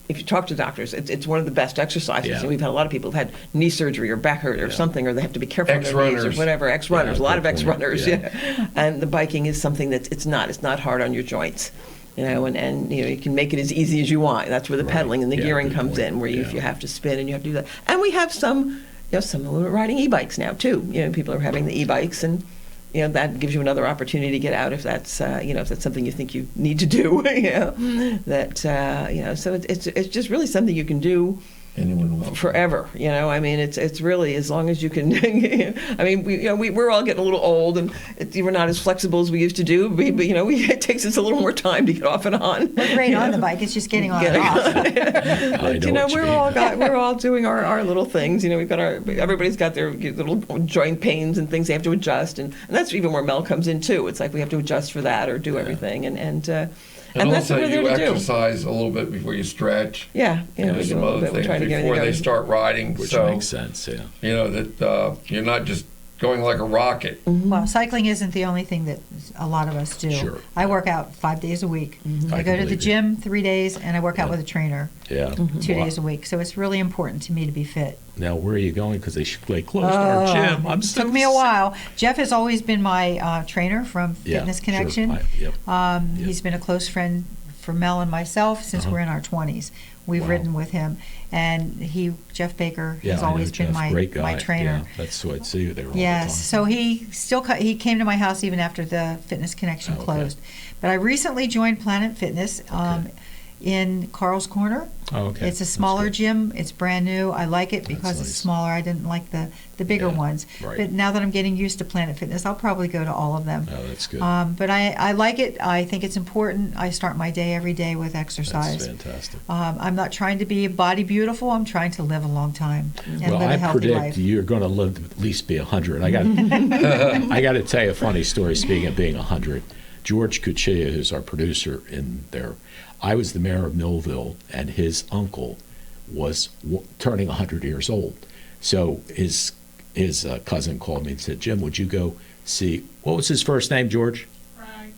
S4: if you talk to doctors, it's one of the best exercises.
S1: Yeah.
S4: And we've had a lot of people who've had knee surgery or back hurt or something, or they have to be careful on their knees or whatever. Ex-runners, a lot of ex-runners. Yeah. And the biking is something that it's not hard on your joints. And you can make it as easy as you want. That's where the pedaling and the gearing comes in, where if you have to spin and you have to do that. And we have some are riding e-bikes now too. People are having the e-bikes, and that gives you another opportunity to get out if that's if that's something you think you need to do. So it's just really something you can do forever. I mean, it's really, as long as you can. I mean, we're all getting a little old, and we're not as flexible as we used to do. But it takes us a little more time to get off and on.
S2: We're great on the bike. It's just getting on and off.
S4: We're all doing our little things. We've got everybody's got their little joint pains and things they have to adjust, and that's even where Mel comes in too. It's like we have to adjust for that or do everything, and that's
S3: also
S4: what we're there
S3: you
S4: to do.
S3: exercise a little bit before you stretch.
S4: Yeah, we do a little bit. We're trying to get
S3: before
S4: everything
S3: they start riding,
S1: which
S3: so
S1: makes sense. Yeah,
S3: that you're not just going like a rocket.
S2: Well, cycling isn't the only thing that a lot of us do.
S1: Sure.
S2: I work out 5 days a week. I go to the gym 3 days, and I work out with a trainer 2 days a week. So it's really important to me to be fit.
S1: Now, where are you going? Because they closed our gym.
S2: It took me a while. Jeff has always been my trainer from Fitness Connection.
S1: Sure.
S2: He's been a close friend for Mel and myself since we're in our 20s. We've ridden with him, and Jeff Baker has always been my trainer.
S1: Yeah, that's who I'd see you there all the time.
S2: Yes, so he came to my house even after the Fitness Connection closed. But I recently joined Planet Fitness in Carl's Corner.
S1: Oh, okay.
S2: It's a smaller gym. It's brand new. I like it because it's smaller. I didn't like the bigger ones.
S1: Right.
S2: But now that I'm getting used to Planet Fitness, I'll probably go to all of them.
S1: Oh, that's good.
S2: But I like it. I think it's important. I start my day every day with exercise.
S1: That's fantastic.
S2: I'm not trying to be body beautiful. I'm trying to live a long time and live a healthy
S1: predict
S2: life.
S1: you're going to live at least be 100. I got to tell you a funny story. Speaking of being 100, George Cuccia, who's our producer in there, I was the mayor of Millville, and his uncle was turning 100 years old. So his cousin called me and said, Jim, would you go see, what was his first name, George?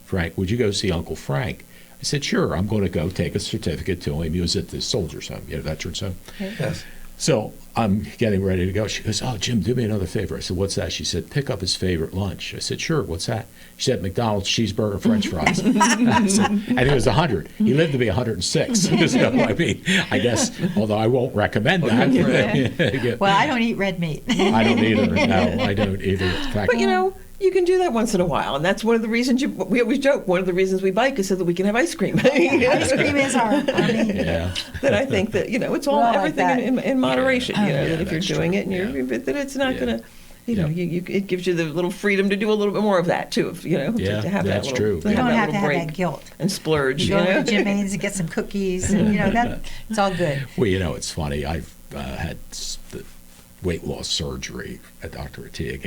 S1: Frank. Would you go see Uncle Frank? I said, sure, I'm going to go take a certificate to him. He was at the Soldiers' Home, Veterans Home.
S3: Yes.
S1: So I'm getting ready to go. She goes, oh, Jim, do me another favor. I said, what's that? She said, pick up his favorite lunch. I said, sure, what's that? She said, McDonald's cheeseburger, French fries. And he was 100. He lived to be 106. So, I mean, I guess, although I won't recommend that.
S2: Well, I don't eat red meat.
S1: I don't either. No, I don't either. In fact,
S4: But You can do that once in a while, and that's one of the reasons we always joke. One of the reasons we bike is so that we can have ice cream.
S2: Ice cream is our.
S4: That I think that it's all everything in moderation. That if you're doing it and that it's not going to. It gives you the little freedom to do a little bit more of that too. To have
S1: that's
S4: that little,
S1: true.
S2: You don't have
S4: that
S2: to have
S4: break
S2: that guilt.
S4: and splurge.
S2: You go to Jim Main's and get some cookies, and it's all good.
S1: Well, it's funny. I've had the weight loss surgery. Dr. Attia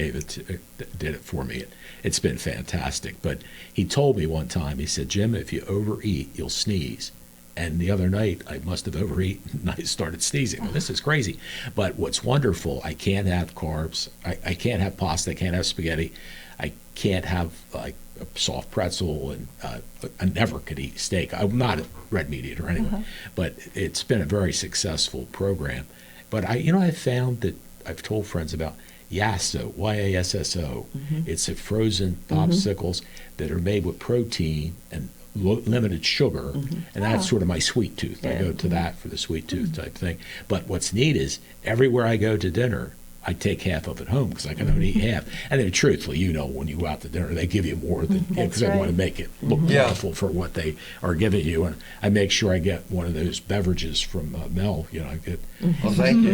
S1: did it for me. It's been fantastic. But he told me one time, he said, Jim, if you overeat, you'll sneeze. And the other night, I must have overeaten, and I started sneezing. Well, this is crazy. But what's wonderful, I can't have carbs. I can't have pasta. I can't have spaghetti. I can't have like a soft pretzel, and I never could eat steak. I'm not a red meat eater anyway. But it's been a very successful program. But I found that I've told friends about Yasso, Y-A-S-S-O. It's a frozen popsicles that are made with protein and limited sugar, and that's sort of my sweet tooth. I go to that for the sweet tooth type thing. But what's neat is everywhere I go to dinner, I take half of it home because I can only eat half. And then truthfully, when you go out to dinner, they give you more than because they want to make it look wonderful for what they are giving you. And I make sure I get one of those beverages from Mel. I get.
S3: Well, thank you.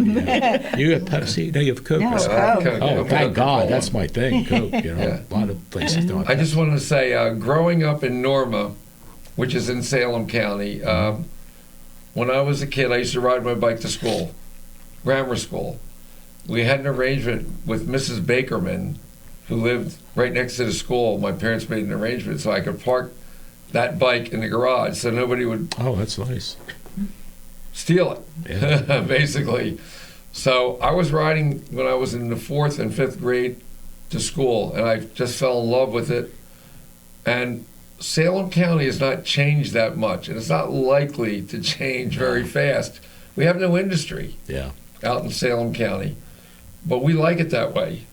S1: You have Pepsi? No, you have Coke.
S2: No, Coke.
S1: Oh, thank God, that's my thing. Coke. A lot of places don't.
S3: I just wanted to say, growing up in Norma, which is in Salem County, when I was a kid, I used to ride my bike to school, grammar school. We had an arrangement with Mrs. Bakerman, who lived right next to the school. My parents made an arrangement so I could park that bike in the garage so nobody would
S1: that's nice.
S3: steal it, basically. So I was riding when I was in the 4th and 5th grade to school, and I just fell in love with it. And Salem County has not changed that much, and it's not likely to change very fast. We have no industry out in Salem County, but we like it that way.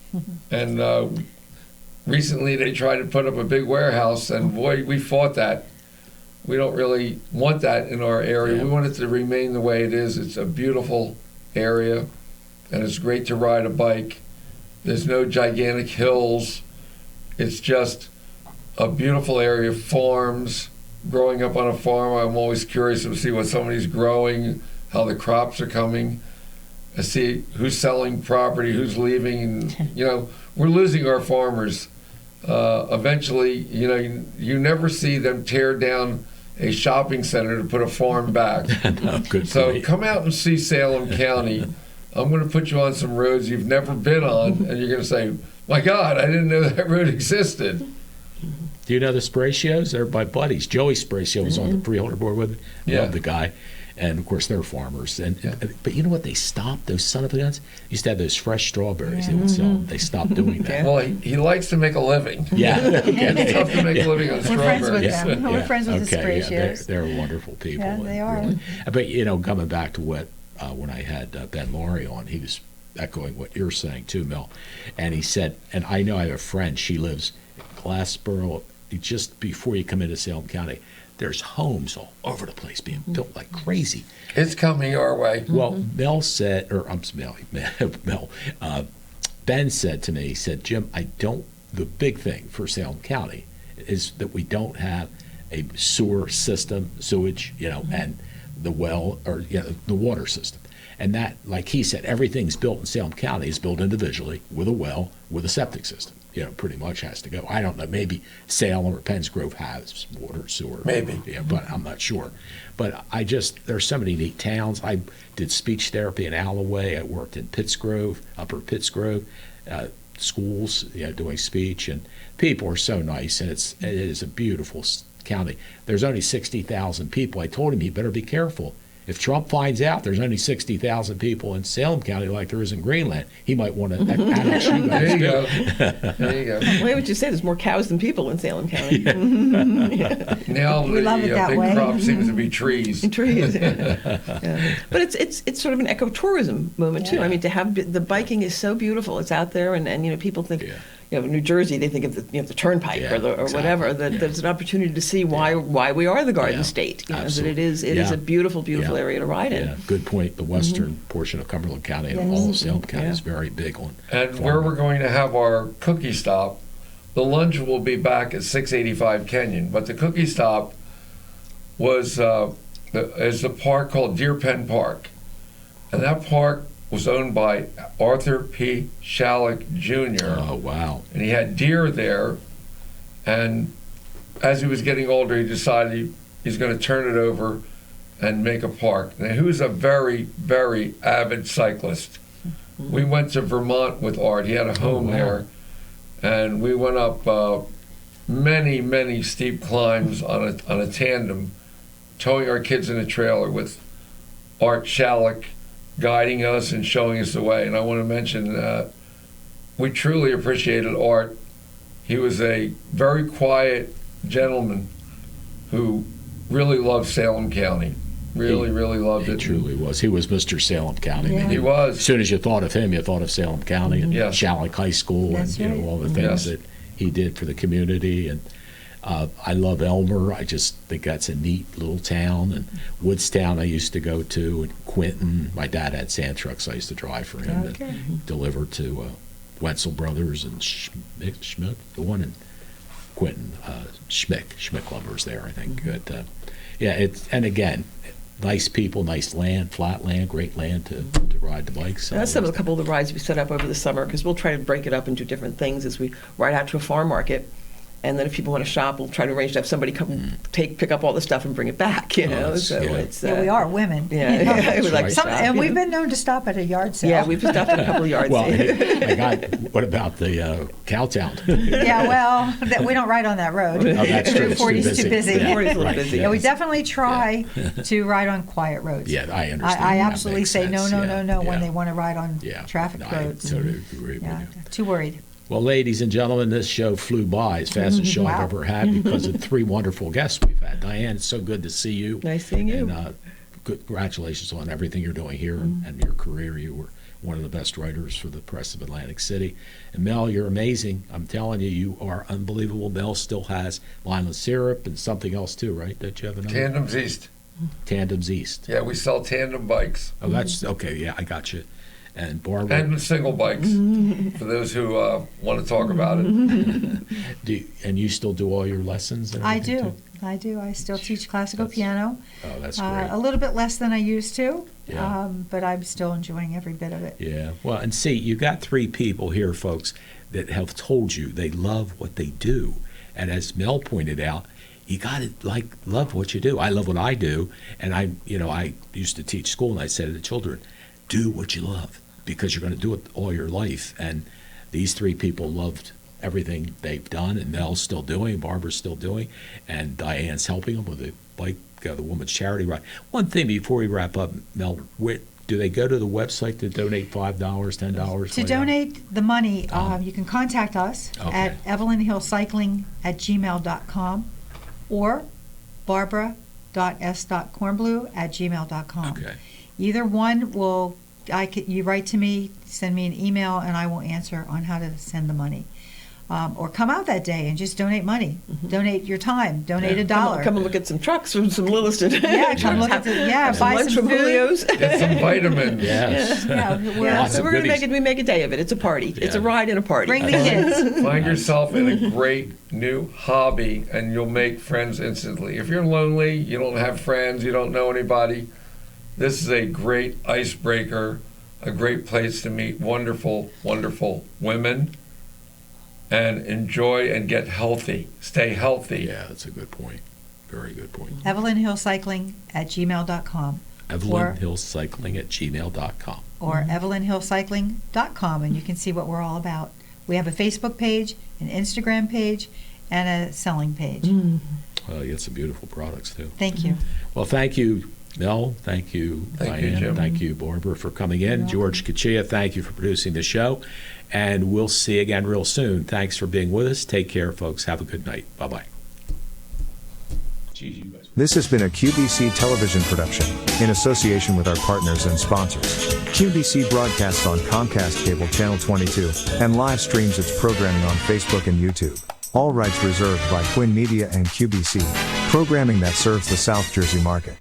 S3: And recently they tried to put up a big warehouse, and boy, we fought that. We don't really want that in our area. We want it to remain the way it is. It's a beautiful area, and it's great to ride a bike. There's no gigantic hills. It's just a beautiful area of farms. Growing up on a farm, I'm always curious to see what somebody's growing, how the crops are coming. I see who's selling property, who's leaving. We're losing our farmers. Eventually, you never see them tear down a shopping center to put a farm back. So come out and see Salem County. I'm going to put you on some roads you've never been on, and you're going to say, my God, I didn't know that road existed.
S1: Do you know the Spracios? They're my buddies. Joey Spracio was on the pre-holder board with me. Love the guy. And, of course, they're farmers. But you know what? They stopped, those son of a guns. Used to have those fresh strawberries they would sell them. They stopped doing that.
S3: Well, he likes to make a living. It's tough to make a living on strawberries.
S2: We're friends with them. We're friends with the Spracios.
S1: They're wonderful people.
S2: Yeah, they are.
S1: Really. But, coming back to what, when I had Ben Laurie on, he was echoing what you're saying too, Mel. And he said, and I know I have a friend, she lives in Glassboro, just before you come into Salem County. There's homes all over the place being built like crazy.
S3: It's coming our way.
S1: Well, Mel said, Ben said to me, he said, Jim, the big thing for Salem County is that we don't have a sewer system, sewage, and the well, or the water system. And that, like he said, everything's built in Salem County is built individually with a well, with a septic system. Pretty much has to go. I don't know, maybe Salem or Penns Grove has water, sewer.
S3: Maybe.
S1: But I'm not sure. But there's so many neat towns. I did speech therapy in Alloway. I worked in Pittsgrove, Upper Pittsgrove, schools, doing speech. And people are so nice, and it is a beautiful county. There's only 60,000 people. I told him he better be careful. If Trump finds out there's only 60,000 people in Salem County like there is in Greenland, he might want to annex you guys.
S3: There you go. There you go.
S4: Why would you say there's more cows than people in Salem County?
S3: Now
S2: we love it that
S3: big
S2: way.
S3: crop seems to be trees.
S4: Trees. But it's sort of an ecotourism movement too. I mean, to have the biking is so beautiful. It's out there, and people think. New Jersey, they think of the turnpike or whatever. That there's an opportunity to see why we are the Garden State. That it is a beautiful area to ride in.
S1: Yeah, good point. The western portion of Cumberland County and all of Salem County is very big on.
S3: And where we're going to have our cookie stop, the lunch will be back at 685 Kenyon. But the cookie stop was is the park called Deer Pen Park. And that park was owned by Arthur P. Shalleck Jr.
S1: Oh, wow.
S3: And he had deer there. And as he was getting older, he decided he's going to turn it over and make a park. Now, he was a very, very avid cyclist. We went to Vermont with Art. He had a home there. And we went up many, many steep climbs on a tandem, towing our kids in a trailer with Art Shalleck guiding us and showing us the way. And I want to mention that we truly appreciated Art. He was a very quiet gentleman who really loved Salem County. Really loved it.
S1: He truly was. He was Mr. Salem County.
S2: Yeah.
S3: He was.
S1: As soon as you thought of him, you thought of Salem County and
S3: Yes.
S1: Shalleck High School
S2: That's
S1: and
S2: right.
S1: all the things
S3: Yes.
S1: that he did for the community. And I love Elmer. I just think that's a neat little town. And Woodstown I used to go to, and Quinton. My dad had sand trucks I used to drive for him and deliver to Wetzel Brothers and Schmidt, the one in Quinton, Schmidt Lumber's there, I think. But, and again, nice people, nice land, flat land, great land to ride the bikes. So
S4: That's a couple of the rides we set up over the summer, because we'll try to break it up into different things as we ride out to a farm market. And then if people want to shop, we'll try to arrange to have somebody come pick up all the stuff and bring it back, you know.
S1: that's-
S4: So
S1: yeah.
S4: it's,
S2: Yeah, we are women.
S4: Yeah,
S2: you know.
S4: yeah, we like to
S1: That's
S4: shop.
S2: And
S4: you
S2: we've
S4: know.
S2: been known to stop at a yard sale.
S4: Yeah, we've stopped at a couple of yards.
S1: Well, I got. What about the Cowtown?
S2: Yeah, well, we don't ride on that road.
S1: Oh, that's true. It's
S2: 240's too busy.
S1: Yeah,
S4: 240's a little
S1: right,
S4: busy.
S2: Yeah, we
S1: yes.
S2: definitely try to ride on quiet roads.
S1: Yeah, I understand.
S2: I
S1: That
S2: absolutely
S1: makes
S2: say
S1: sense.
S2: no
S1: Yeah,
S2: when
S1: yeah.
S2: they want to ride on
S1: Yeah,
S2: traffic
S1: I
S2: roads.
S1: totally agree with
S2: Yeah,
S1: you.
S2: too worried.
S1: Well, ladies and gentlemen, this show flew by as fastest show I've
S2: Wow.
S1: ever had because of 3 wonderful guests we've had. Diane, it's so good to see you.
S4: Nice seeing you.
S1: And congratulations on everything you're doing here and your career. You were one of the best writers for the Press of Atlantic City. And Mel, you're amazing. I'm telling you, you are unbelievable. Mel still has Vineland syrup and something else too, right? That you have another?
S3: Tandems East.
S1: Tandems East.
S3: Yeah, we sell tandem bikes.
S1: Oh, that's okay. Yeah, I got you. And Barbara,
S3: And single bikes, for those who want to talk about it.
S1: and you still do all your lessons? And
S2: I
S1: everything,
S2: do.
S1: too?
S2: I do. I still teach classical piano.
S1: Oh, that's great.
S2: A little bit less than I used to,
S1: Yeah.
S2: but I'm still enjoying every bit of it.
S1: Yeah. Well, and see, you got 3 people here, folks, that have told you they love what they do. And as Mel pointed out, you got to love what you do. I love what I do. And I used to teach school, and I said to the children, do what you love, because you're going to do it all your life. And these 3 people loved everything they've done, and Mel's still doing, Barbara's still doing, and Diane's helping them with the bike, the woman's charity ride. One thing before we wrap up, Mel, do they go to the website to donate $5, $10?
S2: To
S1: whatever?
S2: donate the money, you can contact us at evelynhillcycling@gmail.com or barbara.s.kornbluh@gmail.com.
S1: Okay.
S2: Either one will, you write to me, send me an email, and I will answer on how to send the money. Or come out that day and just donate money. Donate your time. Donate $1.
S4: Come and look at some trucks from some Lewiston.
S2: Yeah, come look at buy
S4: lunch
S2: some
S4: from
S2: food.
S4: Julio's.
S3: Get some vitamins.
S1: Yes.
S2: Yeah,
S1: Lots
S4: So
S1: of
S4: we're going to
S1: goodies.
S4: make a day of it. It's a party. It's a ride and a party.
S2: Bring the kids.
S3: Find yourself in a great new hobby, and you'll make friends instantly. If you're lonely, you don't have friends, you don't know anybody, this is a great icebreaker, a great place to meet wonderful, wonderful women and enjoy and get healthy. Stay healthy.
S1: Yeah, that's a good point. Very good point.
S2: evelynhillcycling@gmail.com.
S1: evelynhillcycling@gmail.com.
S2: Or evelynhillcycling.com, and you can see what we're all about. We have a Facebook page, an Instagram page, and a selling page.
S1: You got some beautiful products, too.
S2: Thank you.
S1: Well, thank you, Mel. Thank you,
S3: Thank you,
S1: Diane.
S3: Jim.
S1: Thank you, Barbara, for coming in. George Kachia, thank you for producing the show. And we'll see you again real soon. Thanks for being with us. Take care, folks. Have a good night. Bye-bye. Geez, you guys.
S14: This has been a QBC television production in association with our partners and sponsors. QBC broadcasts on Comcast Cable Channel 22 and live streams its programming on Facebook and YouTube. All rights reserved by Quinn Media and QBC, programming that serves the South Jersey market.